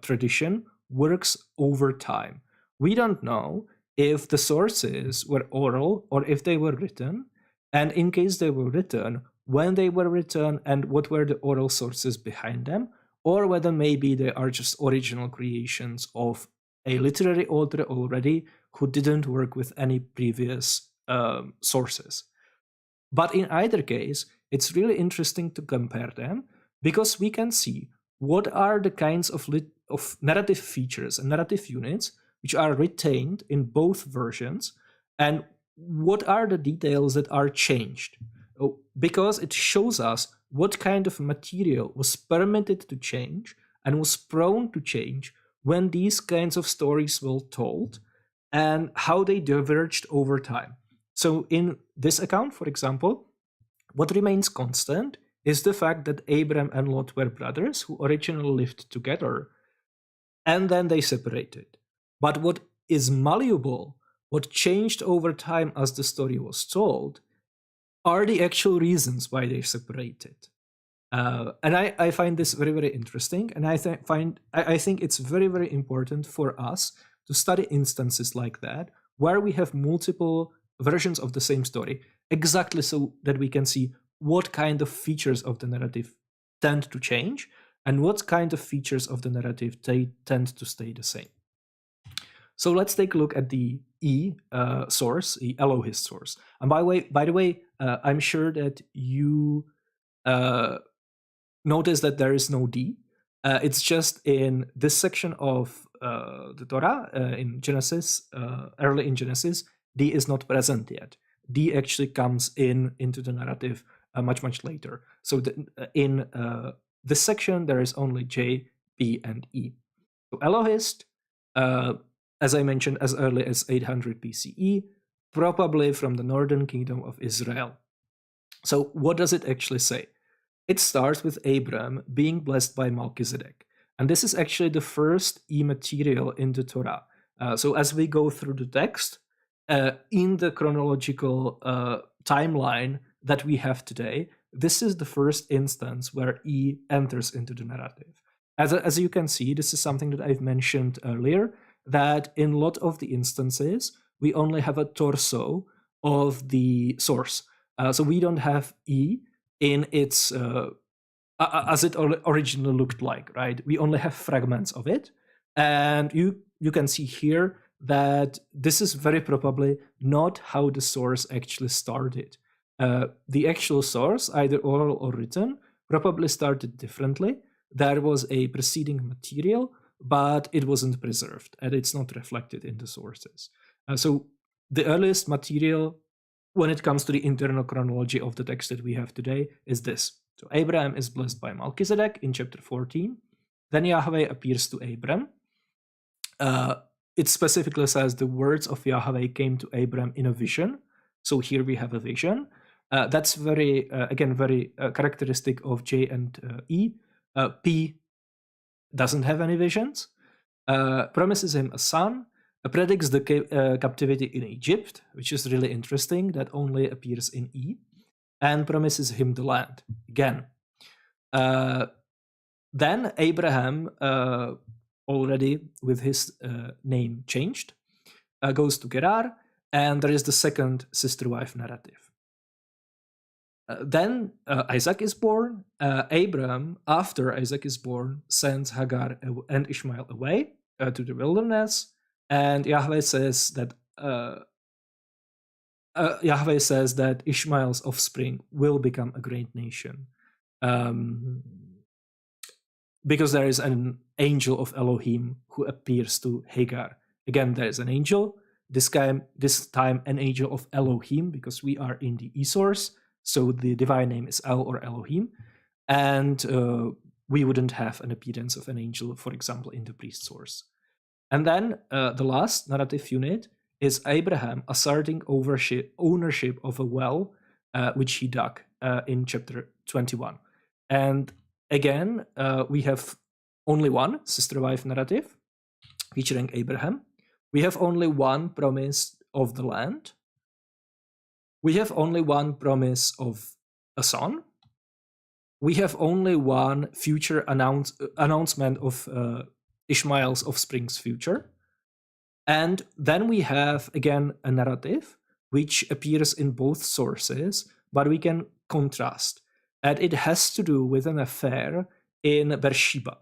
tradition works over time. We don't know if the sources were oral or if they were written, and in case they were written, when they were written and what were the oral sources behind them, or whether maybe they are just original creations of a literary author already who didn't work with any previous sources. But in either case, it's really interesting to compare them, because we can see what are the kinds of narrative features and narrative units which are retained in both versions, and what are the details that are changed. Because it shows us what kind of material was permitted to change and was prone to change when these kinds of stories were told, and how they diverged over time. So in this account, for example, what remains constant is the fact that Abram and Lot were brothers who originally lived together, and then they separated. But what is malleable, what changed over time as the story was told, are the actual reasons why they separated. And I find this very, very interesting, and I think it's very, very important for us to study instances like that, where we have multiple versions of the same story, exactly so that we can see what kind of features of the narrative tend to change, and what kind of features of the narrative they tend to stay the same. So let's take a look at the source, the Elohist source. And by the way, I'm sure that you notice that there is no D. It's just in this section of the Torah, in Genesis, early in Genesis, D is not present yet. D actually comes into the narrative much, much later. So in this section, there is only J, P, and E. So Elohist, as I mentioned, as early as 800 BCE, probably from the northern kingdom of Israel. So what does it actually say? It starts with Abram being blessed by Melchizedek. And this is actually the first e-material in the Torah. So as we go through the text, in the chronological timeline that we have today, this is the first instance where E enters into the narrative. As you can see, this is something that I've mentioned earlier, that in a lot of the instances, we only have a torso of the source. So we don't have E in its, as it originally looked like, right? We only have fragments of it. And you can see here that this is very probably not how the source actually started. The actual source, either oral or written, probably started differently. There was a preceding material, but it wasn't preserved, and it's not reflected in the sources. So the earliest material, when it comes to the internal chronology of the text that we have today, is this. So Abraham is blessed by Melchizedek in chapter 14. Then Yahweh appears to Abram. It specifically says the words of Yahweh came to Abram in a vision. So here we have a vision. That's very, again, very characteristic of J and E. P doesn't have any visions. Promises him a son. Predicts the captivity in Egypt, which is really interesting. That only appears in E. And promises him the land. Again. Then Abraham, already with his name changed, goes to Gerar, and there is the second sister-wife narrative. Then Isaac is born. Abraham, after Isaac is born, sends Hagar and Ishmael away to the wilderness, and Yahweh says that Ishmael's offspring will become a great nation, because there is an angel of Elohim who appears to Hagar. Again, there is an angel. This time an angel of Elohim, because we are in the E-source. So the divine name is El or Elohim. And we wouldn't have an appearance of an angel, for example, in the priest source. And then the last narrative unit is Abraham asserting ownership of a well, which he dug in chapter 21. And again, we have only one sister-wife narrative featuring Abraham. We have only one promise of the land. We have only one promise of a son. We have only one future announcement of Ishmael's offspring's future. And then we have, again, a narrative which appears in both sources, but we can contrast. And it has to do with an affair in Beersheba.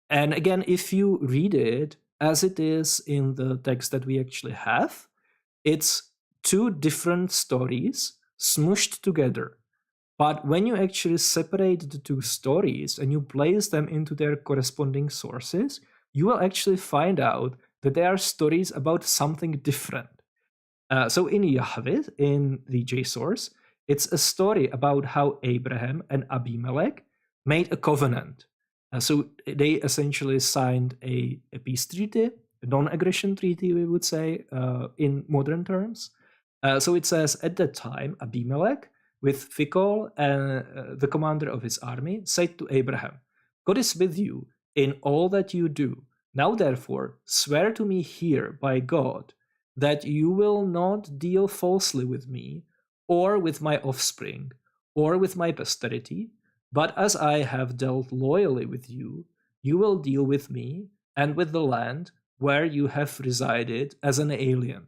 And again, if you read it as it is in the text that we actually have, it's two different stories smooshed together. But when you actually separate the two stories and you place them into their corresponding sources, you will actually find out that they are stories about something different. So in Jahwist, in the J source, it's a story about how Abraham and Abimelech made a covenant. So they essentially signed a peace treaty, a non-aggression treaty, we would say, in modern terms. So it says, at that time, Abimelech, with Phicol, the commander of his army, said to Abraham, God is with you in all that you do. Now, therefore, swear to me here by God that you will not deal falsely with me, or with my offspring, or with my posterity, but as I have dealt loyally with you, you will deal with me and with the land where you have resided as an alien.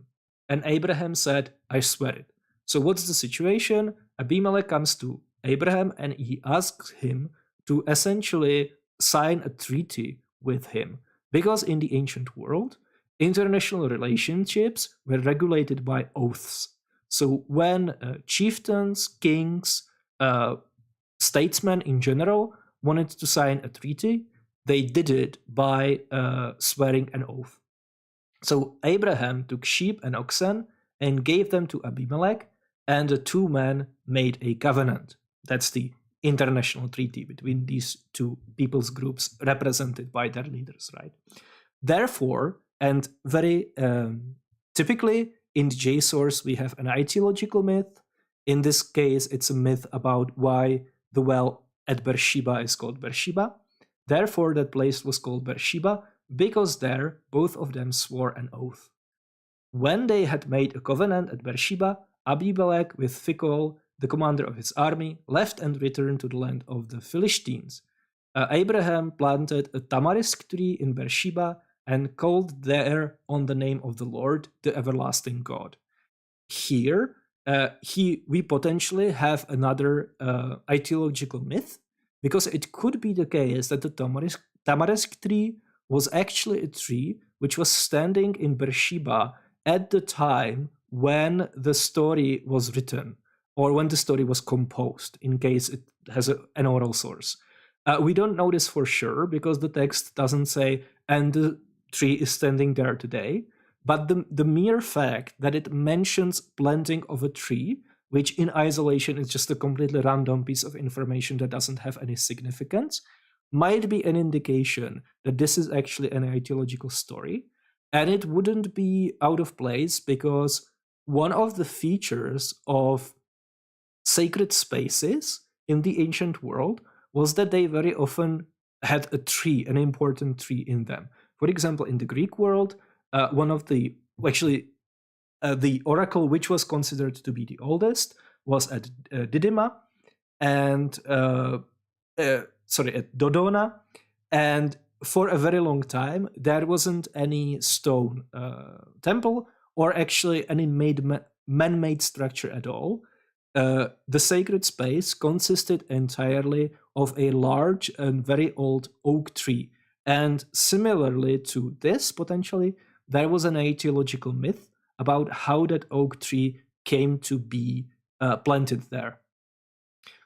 And Abraham said, I swear it. So what's the situation? Abimelech comes to Abraham and he asks him to essentially sign a treaty with him. Because in the ancient world, international relationships were regulated by oaths. So when chieftains, kings, statesmen in general wanted to sign a treaty, they did it by swearing an oath. So Abraham took sheep and oxen and gave them to Abimelech, and the two men made a covenant. That's the international treaty between these two people's groups represented by their leaders, right? Therefore, and very typically in the J source, we have an ideological myth. In this case, it's a myth about why the well at Beersheba is called Beersheba. Therefore, that place was called Beersheba, because there both of them swore an oath. When they had made a covenant at Beersheba, Abimelech with Phicol, the commander of his army, left and returned to the land of the Philistines. Abraham planted a tamarisk tree in Beersheba and called there on the name of the Lord, the everlasting God. Here, we potentially have another ideological myth, because it could be the case that the tamarisk tree was actually a tree which was standing in Beersheba at the time when the story was written, or when the story was composed, in case it has an oral source. We don't know this for sure, because the text doesn't say, and the tree is standing there today. But the mere fact that it mentions planting of a tree, which in isolation is just a completely random piece of information that doesn't have any significance, might be an indication that this is actually an ideological story. And it wouldn't be out of place, because one of the features of sacred spaces in the ancient world was that they very often had a tree, an important tree in them. For example, in the Greek world, one of the the oracle which was considered to be the oldest was at Didyma, and at Dodona, and for a very long time there wasn't any stone temple, or actually any man-made structure at all. The sacred space consisted entirely of a large and very old oak tree. And similarly to this, potentially, there was an ideological myth about how that oak tree came to be planted there.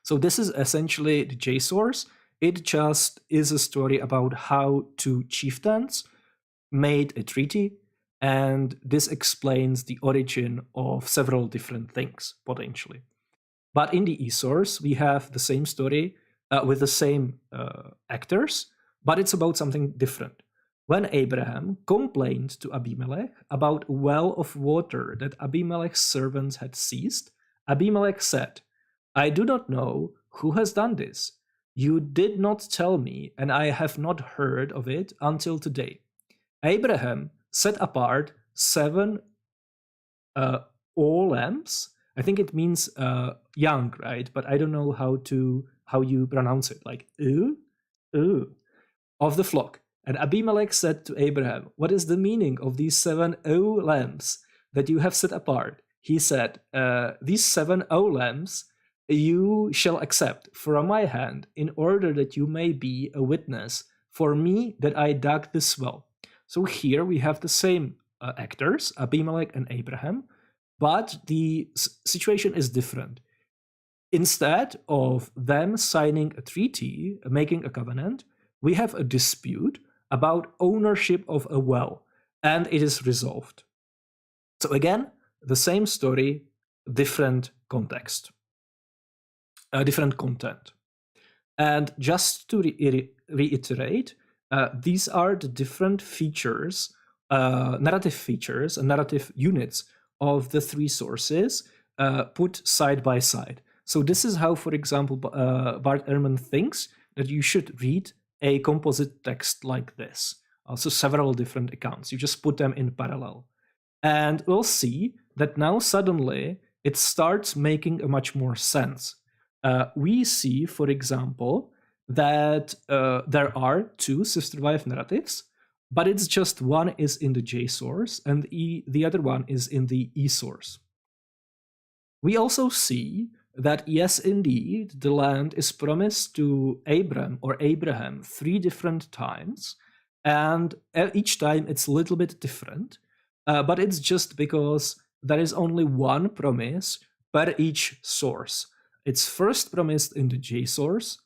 So this is essentially the J source. It just is a story about how two chieftains made a treaty, and this explains the origin of several different things, potentially. But in the e-source, we have the same story with the same actors, but it's about something different. When Abraham complained to Abimelech about a well of water that Abimelech's servants had seized, Abimelech said, "I do not know who has done this. You did not tell me, and I have not heard of it until today." Abraham set apart 7 lambs. I think it means young, right? But I don't know how you pronounce it. Like of the flock. And Abimelech said to Abraham, "What is the meaning of these 7 lambs that you have set apart?" He said, "These 7 lambs you shall accept from my hand, in order that you may be a witness for me that I dug this well." So here we have the same actors, Abimelech and Abraham, but the situation is different. Instead of them signing a treaty, making a covenant, we have a dispute about ownership of a well, and it is resolved. So again, the same story, different context, different content. And just to reiterate, these are the different features, narrative features and narrative units of the 3 sources put side by side. So this is how, for example, Bart Ehrman thinks that you should read a composite text like this. Also several different accounts. You just put them in parallel. And we'll see that now suddenly it starts making a much more sense. We see, for example, that there are 2 sister-wife narratives, but it's just one is in the J source and the other one is in the E source. We also see that, yes, indeed, the land is promised to Abraham 3 different times, and each time it's a little bit different, but it's just because there is only one promise per each source. It's first promised in the J source,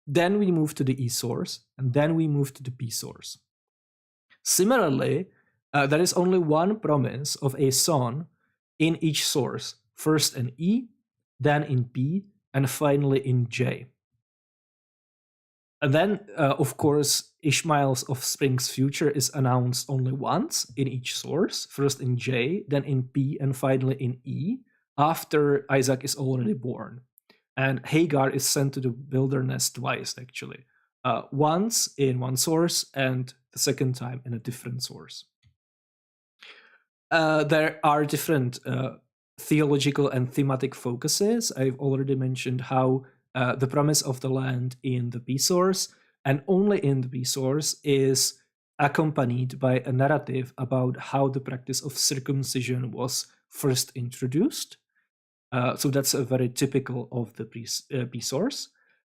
then we move to the E source, and then we move to the P source. Similarly, there is only one promise of a son in each source, first in E, then in P, and finally in J. And then, of course, Ishmael's offspring's future is announced only once in each source, first in J, then in P, and finally in E, after Isaac is already born. And Hagar is sent to the wilderness twice, actually. once in one source and the second time in a different source. There are different theological and thematic focuses. I've already mentioned how the promise of the land in the B source and only in the B source is accompanied by a narrative about how the practice of circumcision was first introduced. So that's a very typical of the B source.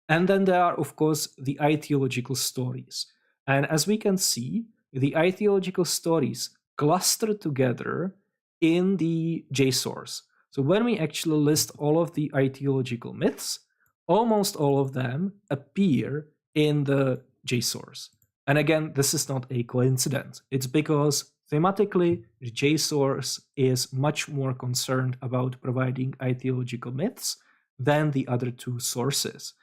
And then there are, of course, the ideological stories. And as we can see, the ideological stories cluster together in the J source. So when we actually list all of the ideological myths, almost all of them appear in the J source. And again, this is not a coincidence. It's because thematically, the J source is much more concerned about providing ideological myths than the other two sources.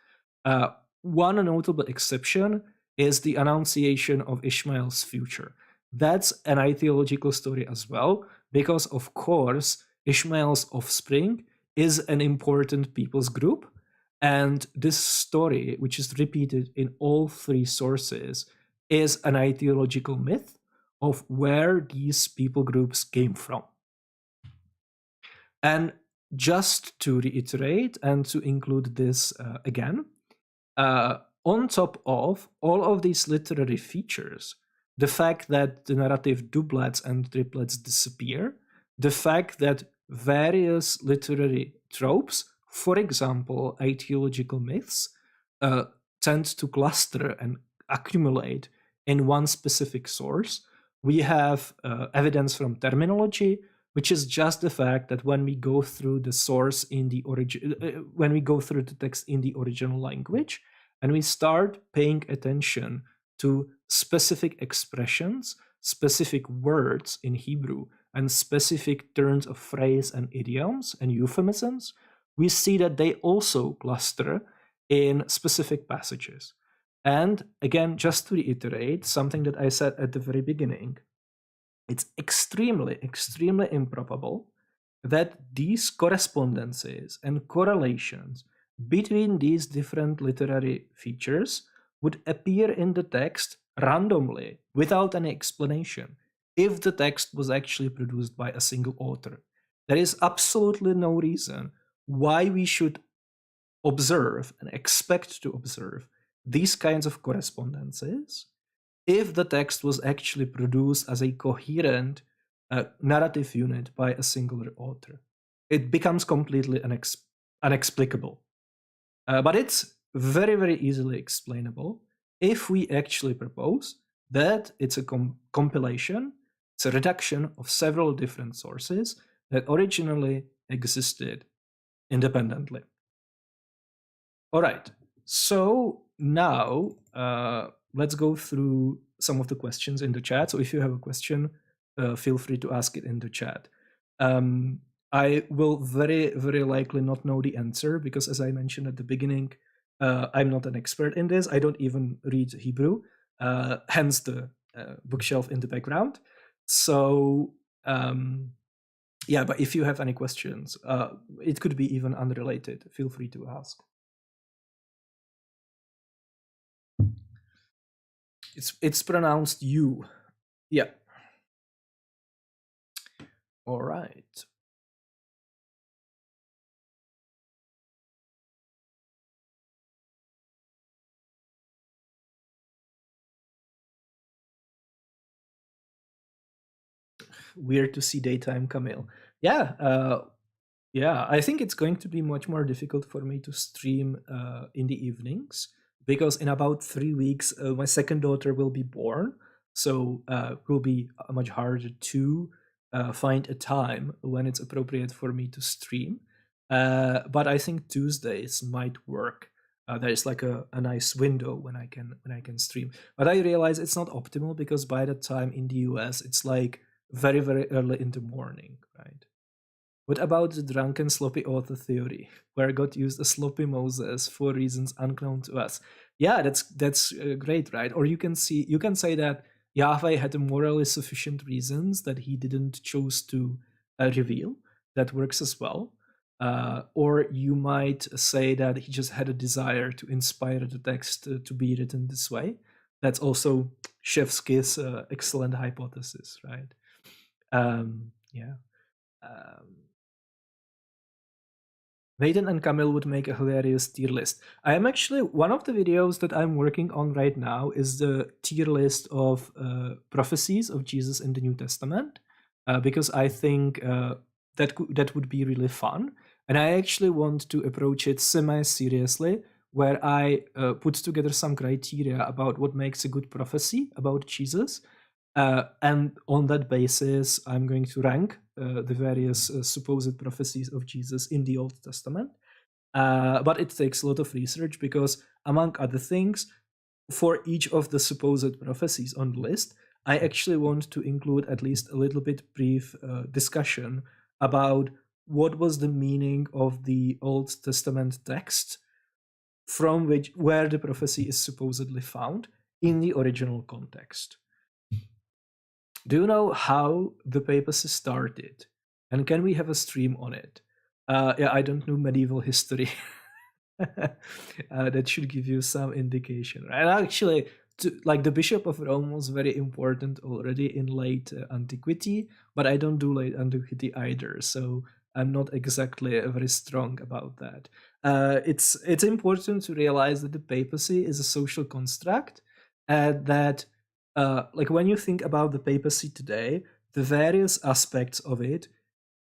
One notable exception is the Annunciation of Ishmael's future. That's an ideological story as well, because of course, Ishmael's offspring is an important people's group. And this story, which is repeated in all three sources, is an ideological myth of where these people groups came from. And just to reiterate and to include this again, on top of all of these literary features, the fact that the narrative doublets and triplets disappear, the fact that various literary tropes, for example, ideological myths, tend to cluster and accumulate in one specific source. We have evidence from terminology, which is just the fact that when we go through the source in the origin, when we go through the text in the original language, and we start paying attention to specific expressions, specific words in Hebrew, and specific turns of phrase and idioms and euphemisms, we see that they also cluster in specific passages. And again, just to reiterate something that I said at the very beginning, it's extremely, extremely improbable that these correspondences and correlations between these different literary features would appear in the text randomly without any explanation if the text was actually produced by a single author. There is absolutely no reason why we should observe and expect to observe these kinds of correspondences if the text was actually produced as a coherent narrative unit by a singular author. It becomes completely inexplicable. But it's very, very easily explainable if we actually propose that it's a compilation, it's a reduction of several different sources that originally existed independently. All right, so now let's go through some of the questions in the chat. So if you have a question, feel free to ask it in the chat. I will very, very likely not know the answer because, as I mentioned at the beginning, I'm not an expert in this. I don't even read Hebrew, hence the bookshelf in the background. So, yeah, but if you have any questions, it could be even unrelated. Feel free to ask. It's pronounced you. Yeah. All right. Weird to see daytime Camille. Yeah, yeah. I think it's going to be much more difficult for me to stream in the evenings because in about 3 weeks my second daughter will be born, so it will be much harder to find a time when it's appropriate for me to stream. But I think Tuesdays might work. There's like a nice window when I can stream. But I realize it's not optimal because by the time in the US it's like very, very early in the morning, right? What about the drunken sloppy author theory, where God used a sloppy Moses for reasons unknown to us? Yeah, that's great, right? Or you can say that Yahweh had morally sufficient reasons that he didn't choose to reveal. That works as well. Or you might say that he just had a desire to inspire the text to be written this way. That's also Shevsky's excellent hypothesis, right? Yeah. Nathan and Camille would make a hilarious tier list. I am actually, one of the videos that I'm working on right now is the tier list of prophecies of Jesus in the New Testament, because I think that would be really fun. And I actually want to approach it semi-seriously, where I put together some criteria about what makes a good prophecy about Jesus. And on that basis, I'm going to rank the various supposed prophecies of Jesus in the Old Testament. But it takes a lot of research because, among other things, for each of the supposed prophecies on the list, I actually want to include at least a little bit brief discussion about what was the meaning of the Old Testament text from which where the prophecy is supposedly found in the original context. Do you know how the papacy started? And can we have a stream on it? Yeah, I don't know medieval history. That should give you some indication. And actually, like the Bishop of Rome was very important already in late antiquity, but I don't do late antiquity either, so I'm not exactly very strong about that. It's important to realize that the papacy is a social construct, that like when you think about the papacy today, the various aspects of it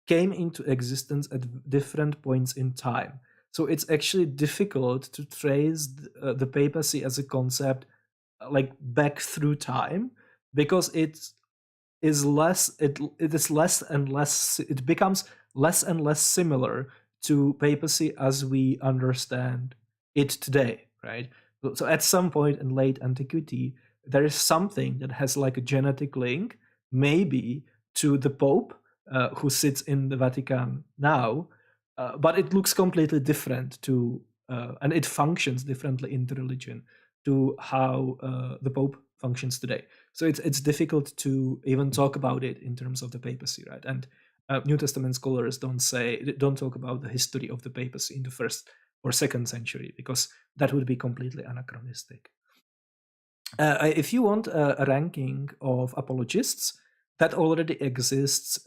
came into existence at different points in time. So it's actually difficult to trace the papacy as a concept like back through time, because it is less it is less and less, it becomes less and less similar to papacy as we understand it today, right? So at some point in late antiquity, there is something that has like a genetic link, maybe to the Pope, who sits in the Vatican now, but it looks completely different to, and it functions differently in the religion to how the Pope functions today. So it's difficult to even talk about it in terms of the papacy, right? And New Testament scholars don't talk about the history of the papacy in the first or second century, because that would be completely anachronistic. If you want a ranking of apologists, that already exists.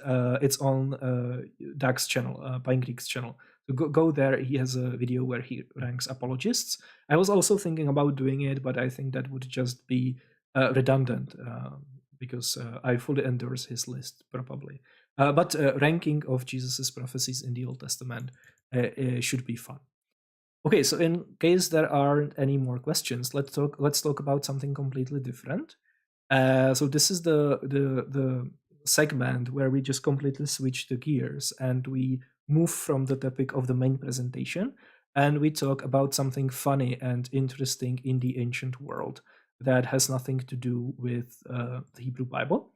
It's on Doug's channel, Pine Creek's channel. So go there. He has a video where he ranks apologists. I was also thinking about doing it, but I think that would just be redundant, because I fully endorse his list, probably. But ranking of Jesus's prophecies in the Old Testament should be fun. Okay, so in case there aren't any more questions, let's talk about something completely different. So this is the segment where we just completely switch the gears and we move from the topic of the main presentation, and we talk about something funny and interesting in the ancient world that has nothing to do with the Hebrew Bible.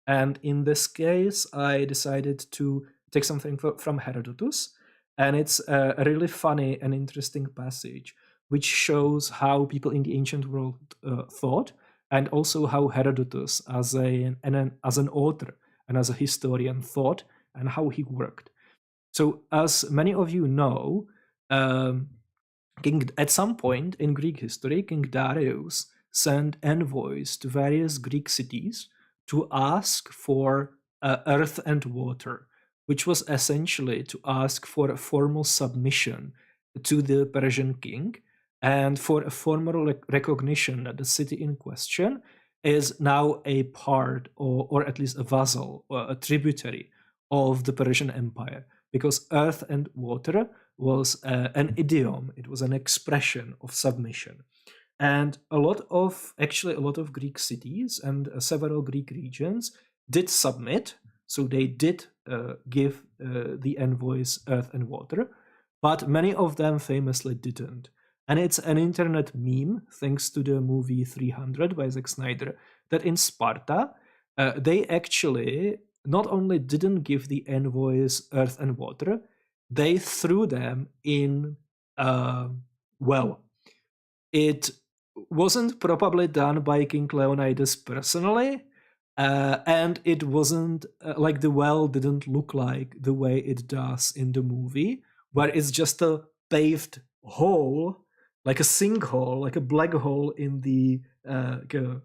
And in this case, I decided to take something from Herodotus, and it's a really funny and interesting passage which shows how people in the ancient world thought, and also how Herodotus, as an author and as a historian, thought and how he worked. So, as many of you know, at some point in Greek history, King Darius sent envoys to various Greek cities to ask for earth and water, which was essentially to ask for a formal submission to the Persian king and for a formal recognition that the city in question is now a part, or at least a vassal or a tributary of the Persian Empire, because earth and water was an idiom, it was an expression of submission. And a lot of Greek cities and several Greek regions did submit, so they did give the envoys earth and water, but many of them famously didn't. And it's an internet meme, thanks to the movie 300 by Zack Snyder, that in Sparta, they actually not only didn't give the envoys earth and water, they threw them in a well. It wasn't probably done by King Leonidas personally, and it wasn't like the well didn't look like the way it does in the movie, where it's just a paved hole, like a sinkhole, like a black hole in the like a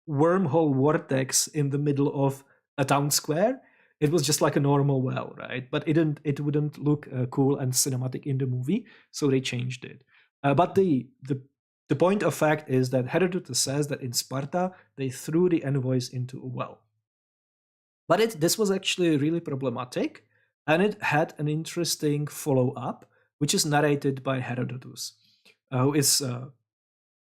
wormhole vortex in the middle of a town square. It was just like a normal well, right? But it wouldn't look cool and cinematic in the movie, so they changed it. But the point of fact is that Herodotus says that in Sparta they threw the envoys into a well. But this was actually really problematic, and it had an interesting follow up, which is narrated by Herodotus, who is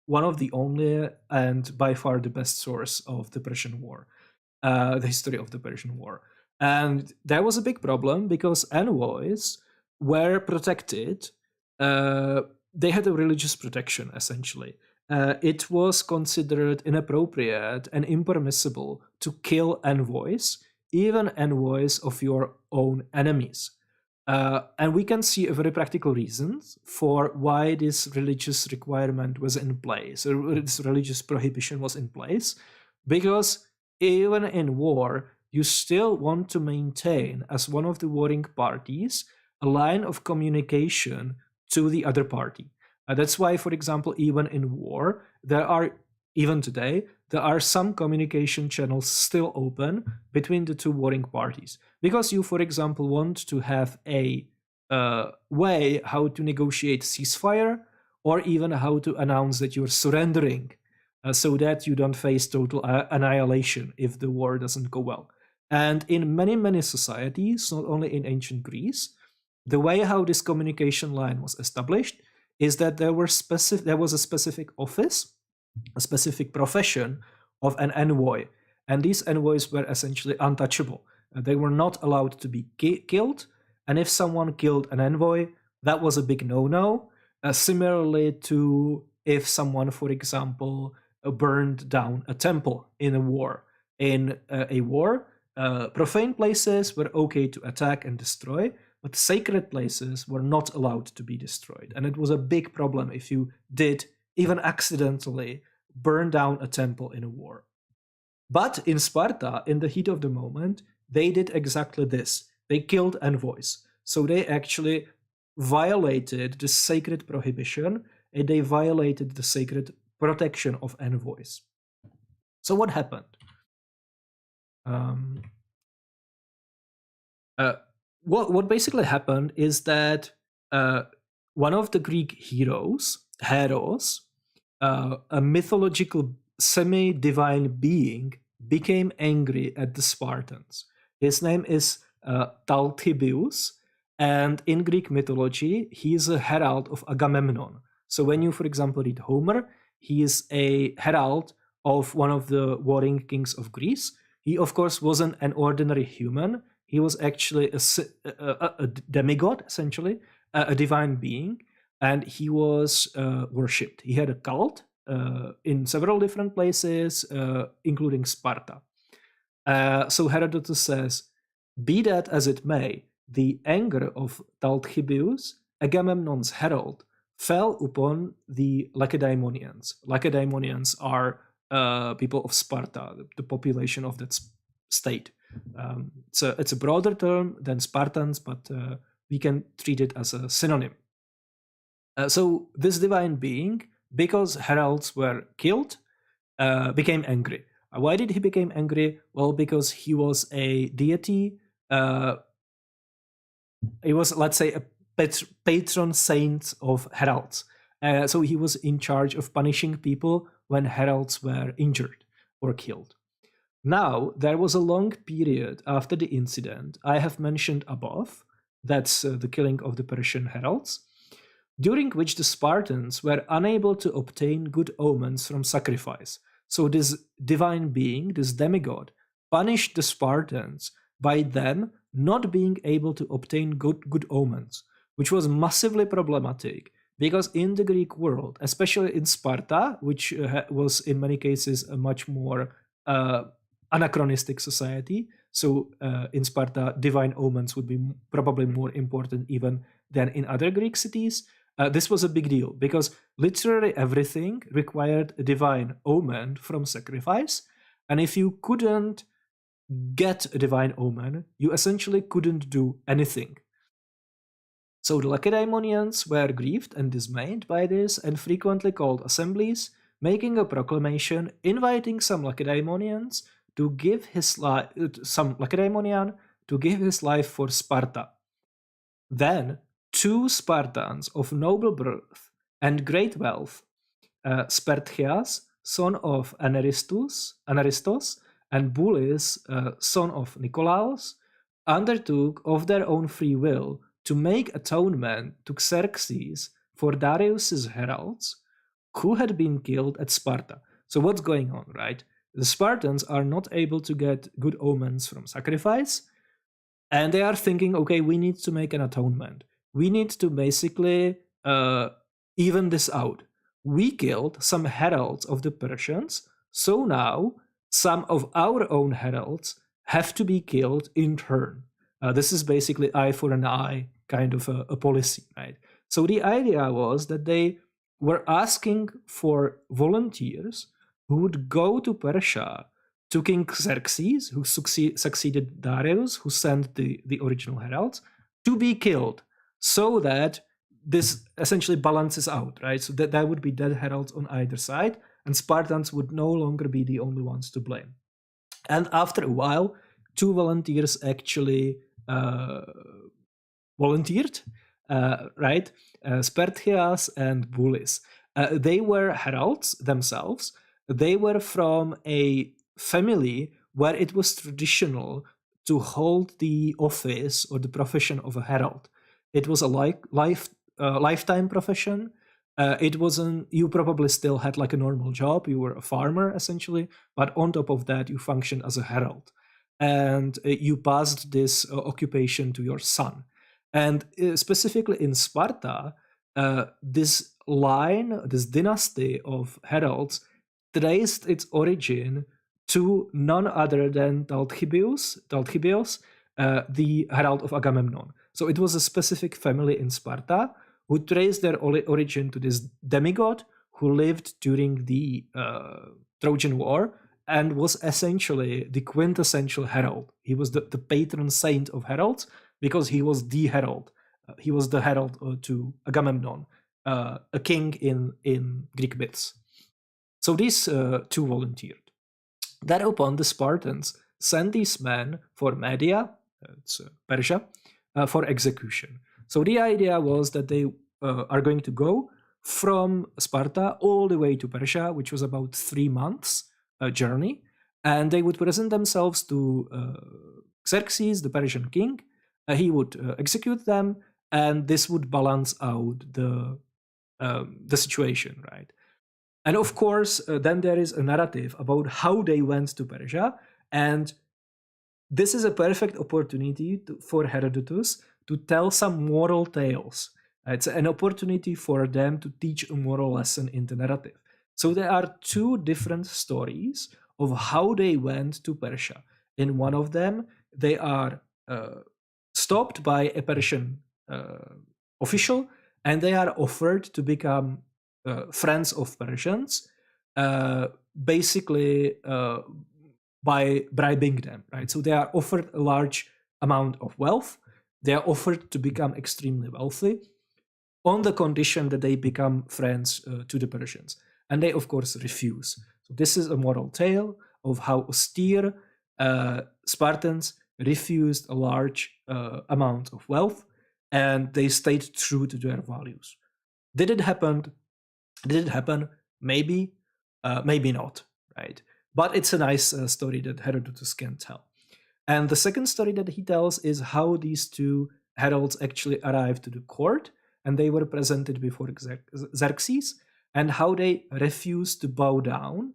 one of the only and by far the best source of the Persian War, the history of the Persian War. And there was a big problem because envoys were protected. They had a religious protection, essentially. It was considered inappropriate and impermissible to kill envoys, even envoys of your own enemies. And we can see a very practical reasons for why this religious requirement was in place, or this religious prohibition was in place, because even in war, you still want to maintain, as one of the warring parties, a line of communication to the other party. That's why, for example, even in war, even today, there are some communication channels still open between the two warring parties. Because you, for example, want to have a way how to negotiate ceasefire, or even how to announce that you're surrendering, so that you don't face total annihilation if the war doesn't go well. And in many, many societies, not only in ancient Greece, the way how this communication line was established is that there was a specific office, a specific profession of an envoy, and these envoys were essentially untouchable. They were not allowed to be killed, and if someone killed an envoy, that was a big no-no. Similarly to if someone, for example, burned down a temple in a war. In a war, profane places were okay to attack and destroy, but sacred places were not allowed to be destroyed. And it was a big problem if you did, even accidentally, burn down a temple in a war. But in Sparta, in the heat of the moment, they did exactly this. They killed envoys. So they actually violated the sacred prohibition, and they violated the sacred protection of envoys. So what happened? What basically happened is that one of the Greek heroes, Heros, a mythological semi-divine being, became angry at the Spartans. His name is Talthybius, and in Greek mythology, he is a herald of Agamemnon. So when you, for example, read Homer, he is a herald of one of the warring kings of Greece. He, of course, wasn't an ordinary human. He was actually a demigod, essentially, a divine being, and he was worshipped. He had a cult in several different places, including Sparta. So Herodotus says, be that as it may, the anger of Talthybius, Agamemnon's herald, fell upon the Lacedaemonians. Lacedaemonians are people of Sparta, the population of that state. So it's a broader term than Spartans, but we can treat it as a synonym. So this divine being, because heralds were killed, became angry. Why did he become angry? Well, because he was a deity. He was, let's say, a patron saint of heralds. So he was in charge of punishing people when heralds were injured or killed. Now, there was a long period after the incident I have mentioned above, that's the killing of the Persian heralds, during which the Spartans were unable to obtain good omens from sacrifice. So this divine being, this demigod, punished the Spartans by them not being able to obtain good omens, which was massively problematic because in the Greek world, especially in Sparta, which was in many cases a much more anachronistic society, so in Sparta, divine omens would be probably more important even than in other Greek cities. This was a big deal because literally everything required a divine omen from sacrifice. And if you couldn't get a divine omen, you essentially couldn't do anything. So the Lacedaemonians were grieved and dismayed by this and frequently called assemblies, making a proclamation inviting some Lacedaemonians to give his life, some Lacedaemonian to give his life for Sparta. Then 2 Spartans of noble birth and great wealth, Sperthias, son of Anaristus, and Bulis, son of Nicolaus, undertook of their own free will to make atonement to Xerxes for Darius's heralds, who had been killed at Sparta. So what's going on, right? The Spartans are not able to get good omens from sacrifice, and they are thinking, okay, we need to make an atonement. We need to basically even this out. We killed some heralds of the Persians, so now some of our own heralds have to be killed in turn. This is basically eye for an eye kind of a policy, right? So the idea was that they were asking for volunteers who would go to Persia to King Xerxes, who succeeded Darius, who sent the original heralds, to be killed, so that this essentially balances out, right? So that there would be dead heralds on either side, and Spartans would no longer be the only ones to blame. And after a while, 2 volunteers actually volunteered, right? Sperthias and Bulis. They were heralds themselves. They were from a family where it was traditional to hold the office or the profession of a herald. It was a lifetime profession. It wasn't, you probably still had like a normal job. You were a farmer essentially, but on top of that, you functioned as a herald. And you passed this occupation to your son. And specifically in Sparta, this line, this dynasty of heralds traced its origin to none other than Talthybius, the herald of Agamemnon. So it was a specific family in Sparta who traced their origin to this demigod who lived during the Trojan War and was essentially the quintessential herald. He was the patron saint of heralds because he was the herald. He was the herald to Agamemnon, a king in Greek myths. So these 2 volunteered. Thereupon the Spartans sent these men for Media, it's Persia, for execution. So the idea was that they are going to go from Sparta all the way to Persia, which was about 3 months journey, and they would present themselves to Xerxes, the Persian king. He would execute them, and this would balance out the situation, right? And of course, then there is a narrative about how they went to Persia, and this is a perfect opportunity for Herodotus to tell some moral tales. It's an opportunity for them to teach a moral lesson in the narrative. So there are 2 different stories of how they went to Persia. In one of them, they are stopped by a Persian official, and they are offered to become friends of Persians, basically by bribing them, right? So they are offered a large amount of wealth. They are offered to become extremely wealthy on the condition that they become friends to the Persians. And they, of course, refuse. So this is a moral tale of how austere Spartans refused a large amount of wealth, and they stayed true to their values. Did it happen? Did it happen? Maybe, maybe not, right? But it's a nice story that Herodotus can tell. And the second story that he tells is how these 2 heralds actually arrived to the court, and they were presented before Xerxes, and how they refused to bow down,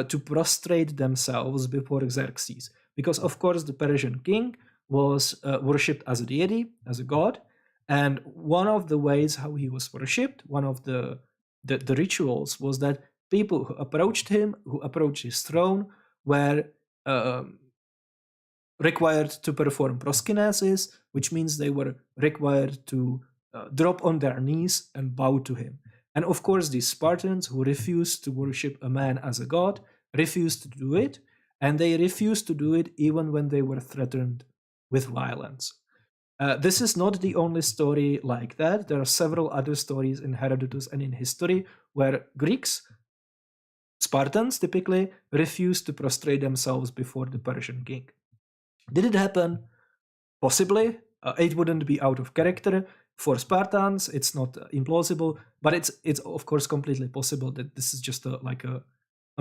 to prostrate themselves before Xerxes. Because, of course, the Persian king was worshipped as a deity, as a god, and one of the ways how he was worshipped, one of the rituals was that people who approached him, who approached his throne, were required to perform proskynesis, which means they were required to drop on their knees and bow to him. And of course, these Spartans who refused to worship a man as a god refused to do it, and they refused to do it even when they were threatened with violence. This is not the only story like that. There are several other stories in Herodotus and in history where Greeks, Spartans typically, refuse to prostrate themselves before the Persian king. Did it happen? Possibly. It wouldn't be out of character. For Spartans, it's not implausible, but it's of course completely possible that this is just a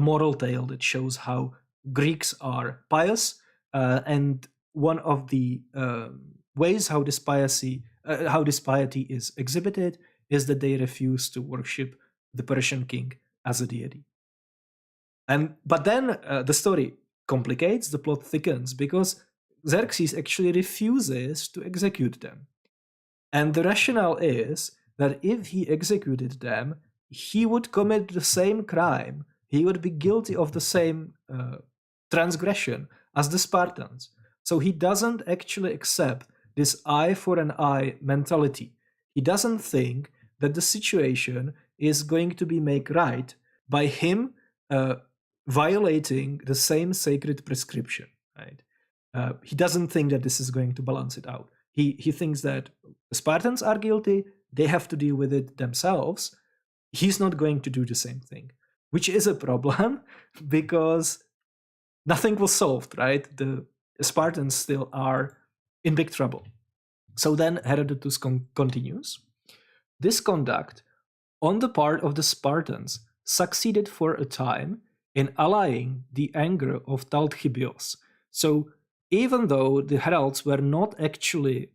moral tale that shows how Greeks are pious, and one of the ways how this piety is exhibited is that they refuse to worship the Persian king as a deity. But then the story complicates, the plot thickens, because Xerxes actually refuses to execute them. And the rationale is that if he executed them, he would commit the same crime, he would be guilty of the same transgression as the Spartans. So he doesn't actually accept this eye for an eye mentality. He doesn't think that the situation is going to be made right by him violating the same sacred prescription, right? He doesn't think that this is going to balance it out. He thinks that the Spartans are guilty, they have to deal with it themselves. He's not going to do the same thing, which is a problem because nothing was solved, right? The Spartans still are in big trouble. So then Herodotus continues. This conduct on the part of the Spartans succeeded for a time in allaying the anger of Talthybios. So even though the heralds were not actually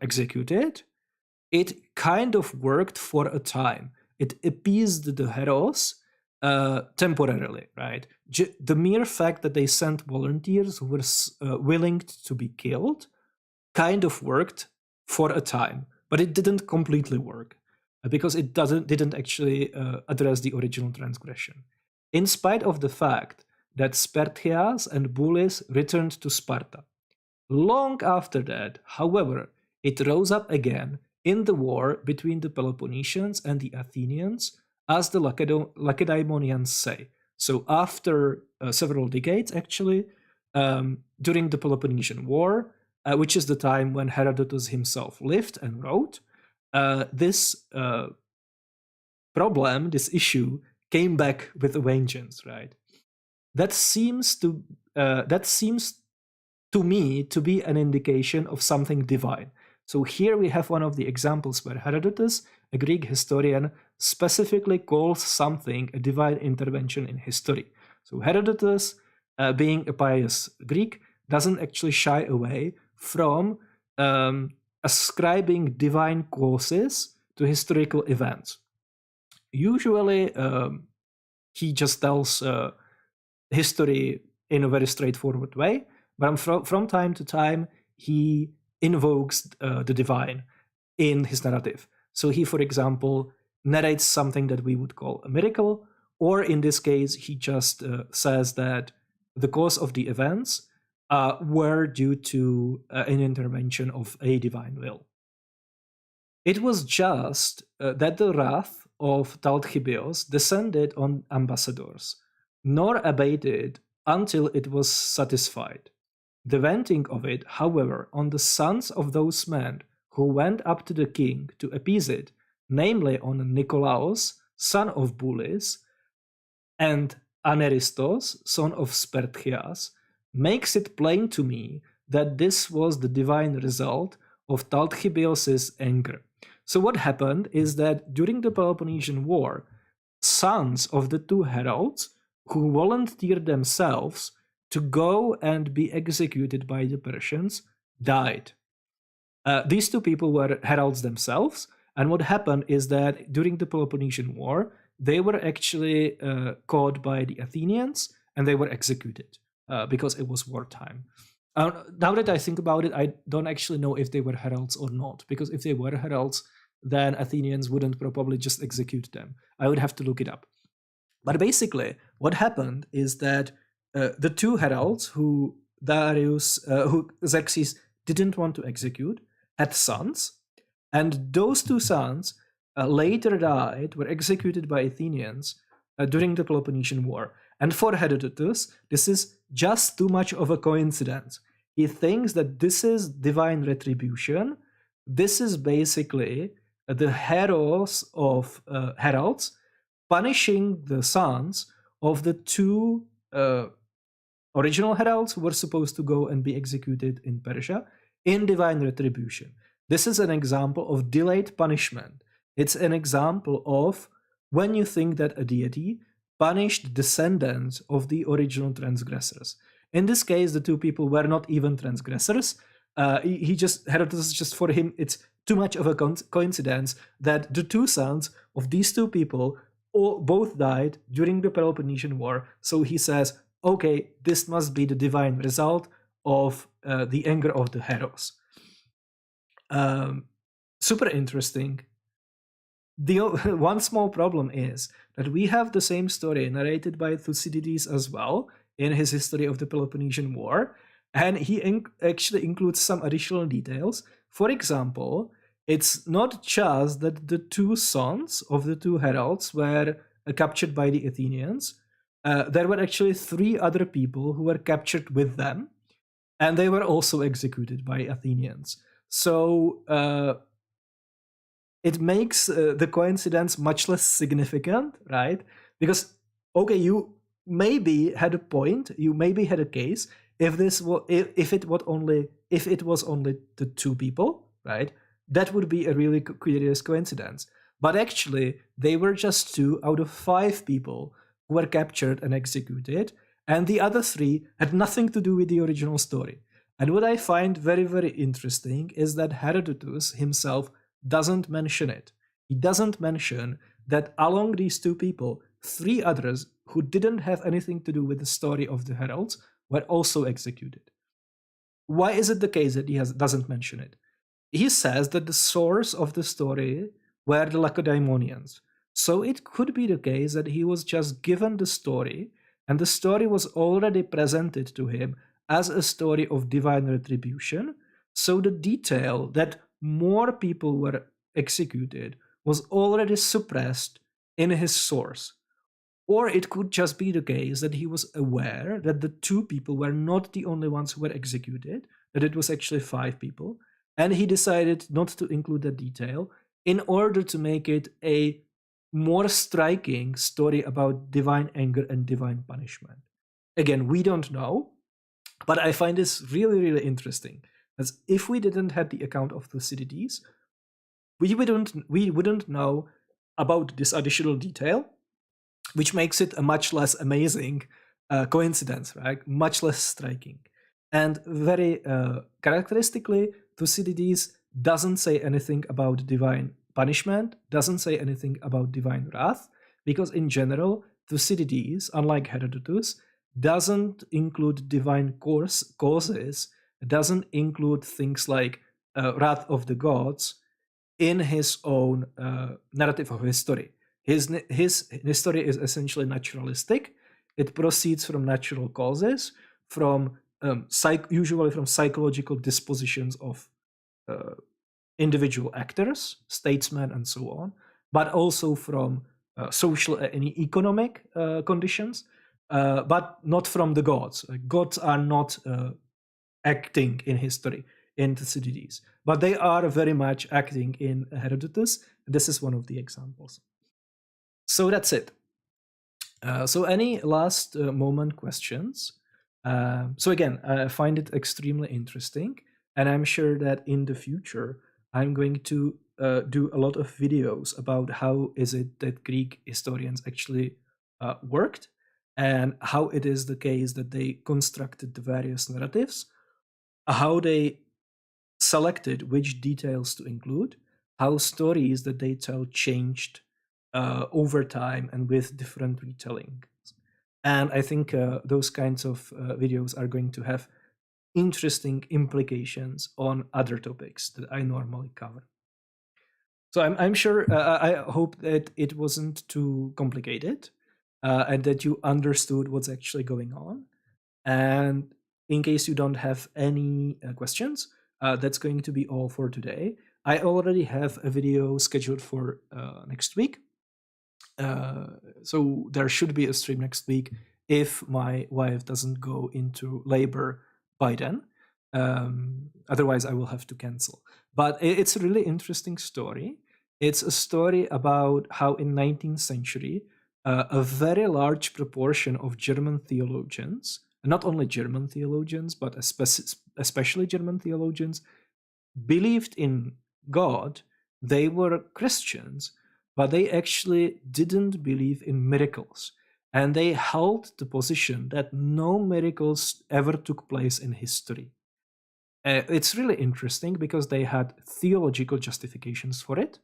executed, it kind of worked for a time. It appeased the heroes temporarily, right? The mere fact that they sent volunteers who were willing to be killed kind of worked for a time, but it didn't completely work because it didn't actually address the original transgression. In spite of the fact that Sperthias and Bulis returned to Sparta. Long after that, however, it rose up again in the war between the Peloponnesians and the Athenians, as the Lacedaemonians say. So after several decades, actually, during the Peloponnesian War, which is the time when Herodotus himself lived and wrote, this problem, this issue, came back with a vengeance, right? That seems to me to be an indication of something divine. So here we have one of the examples where Herodotus, a Greek historian, specifically calls something a divine intervention in history. So Herodotus, being a pious Greek, doesn't actually shy away from ascribing divine causes to historical events. Usually, he just tells history in a very straightforward way, but from time to time, he invokes the divine in his narrative. So he, for example, narrates something that we would call a miracle, or in this case, he just says that the cause of the events were due to an intervention of a divine will. It was just that the wrath of Talthybios descended on ambassadors, nor abated until it was satisfied. The venting of it, however, on the sons of those men who went up to the king to appease it, namely on Nicolaus, son of Bulis, and Aneristos, son of Sperthias, makes it plain to me that this was the divine result of Talthybios' anger. So what happened is that during the Peloponnesian War, sons of the two heralds who volunteered themselves to go and be executed by the Persians died. These two people were heralds themselves, and what happened is that during the Peloponnesian War, they were actually caught by the Athenians and they were executed because it was wartime. Now that I think about it, I don't actually know if they were heralds or not, because if they were heralds, then Athenians wouldn't probably just execute them. I would have to look it up. But basically, what happened is that the two heralds who Xerxes didn't want to execute had sons, and those two sons later died, were executed by Athenians during the Peloponnesian War. And for Herodotus, this is just too much of a coincidence. He thinks that this is divine retribution. This is basically the heralds punishing the sons of the two original heralds who were supposed to go and be executed in Persia in divine retribution. This is an example of delayed punishment. It's an example of when you think that a deity punished descendants of the original transgressors. In this case, the two people were not even transgressors. Herodotus, just for him, it's too much of a coincidence that the two sons of these two people both died during the Peloponnesian War. So he says, okay, this must be the divine result of the anger of the heroes. Super interesting. The one small problem is that we have the same story narrated by Thucydides as well in his history of the Peloponnesian War, and he actually includes some additional details. For example, it's not just that the two sons of the two heralds were captured by the Athenians. There were actually 3 other people who were captured with them, and they were also executed by Athenians. So it makes the coincidence much less significant, right? Because, okay, you maybe had a point, you maybe had a case if it was only the 2 people, right? That would be a really curious coincidence. But actually, they were just 2 out of 5 people who were captured and executed, and the other 3 had nothing to do with the original story. And what I find very, very interesting is that Herodotus himself doesn't mention it. He doesn't mention that along these 2 people, 3 others who didn't have anything to do with the story of the heralds were also executed. Why is it the case that he doesn't mention it? He says that the source of the story were the Lacedaemonians. So it could be the case that he was just given the story, and the story was already presented to him as a story of divine retribution. So the detail that more people were executed was already suppressed in his source. Or it could just be the case that he was aware that the 2 people were not the only ones who were executed, that it was actually 5 people, and he decided not to include that detail in order to make it a more striking story about divine anger and divine punishment. Again, we don't know, but I find this really, really interesting. As if we didn't have the account of Thucydides, we wouldn't know about this additional detail, which makes it a much less amazing coincidence, right? Much less striking. And very characteristically, Thucydides doesn't say anything about divine punishment, doesn't say anything about divine wrath, because in general, Thucydides, unlike Herodotus, doesn't include divine causes, doesn't include things like wrath of the gods in his own narrative of history. His history is essentially naturalistic. It proceeds from natural causes, from usually from psychological dispositions of individual actors, statesmen, and so on, but also from social and economic conditions, but not from the gods. Gods are not acting in history in Thucydides, but they are very much acting in Herodotus. This is one of the examples. So that's it. So any last moment questions? So again, I find it extremely interesting, and I'm sure that in the future I'm going to do a lot of videos about how is it that Greek historians actually worked, and how it is the case that they constructed the various narratives, how they selected which details to include, how stories that they tell changed over time and with different retellings. And I think those kinds of videos are going to have interesting implications on other topics that I normally cover. So I'm sure, I hope that it wasn't too complicated and that you understood what's actually going on. And in case you don't have any questions, that's going to be all for today. I already have a video scheduled for next week. So there should be a stream next week if my wife doesn't go into labor by then. Otherwise, I will have to cancel. But it's a really interesting story. It's a story about how in 19th century, a very large proportion of German theologians, not only German theologians, but especially German theologians, believed in God. They were Christians, but they actually didn't believe in miracles. And they held the position that no miracles ever took place in history. It's really interesting because they had theological justifications for it.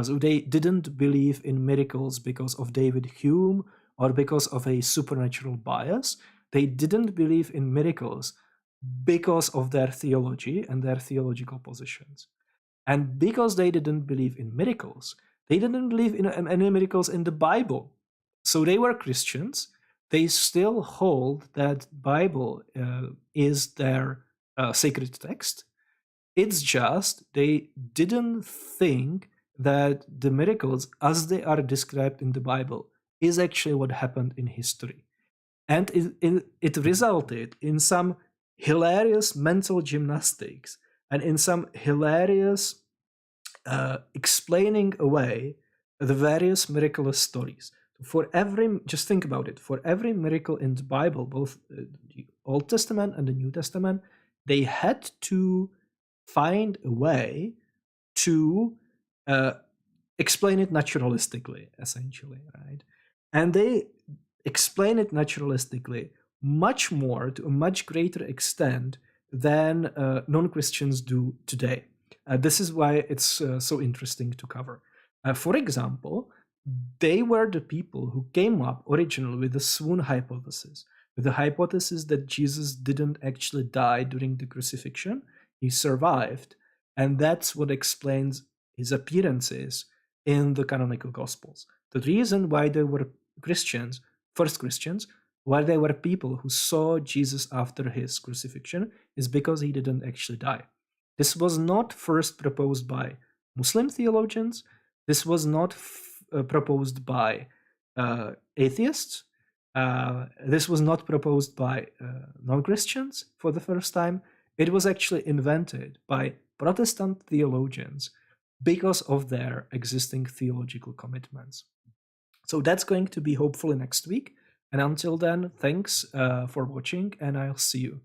So they didn't believe in miracles because of David Hume or because of a supernatural bias. They didn't believe in miracles because of their theology and their theological positions. And because they didn't believe in miracles, they didn't believe in any miracles in the Bible. So they were Christians. They still hold that Bible is their sacred text. It's just they didn't think that the miracles, as they are described in the Bible, is actually what happened in history. And it resulted in some hilarious mental gymnastics and in some hilarious explaining away the various miraculous stories. For every, just think about it, for every miracle in the Bible, both the Old Testament and the New Testament, they had to find a way to uh, explain it naturalistically, essentially, right? And they explain it naturalistically much more, to a much greater extent than non-Christians do today. This is why it's so interesting to cover. For example, they were the people who came up originally with the swoon hypothesis, with the hypothesis that Jesus didn't actually die during the crucifixion, he survived, and that's what explains his appearances in the canonical Gospels. The reason why they were Christians, first Christians, why they were people who saw Jesus after his crucifixion, is because he didn't actually die. This was not first proposed by Muslim theologians. This was not proposed by atheists. This was not proposed by non-Christians for the first time. It was actually invented by Protestant theologians because of their existing theological commitments. So that's going to be hopefully next week. And until then, thanks for watching, and I'll see you.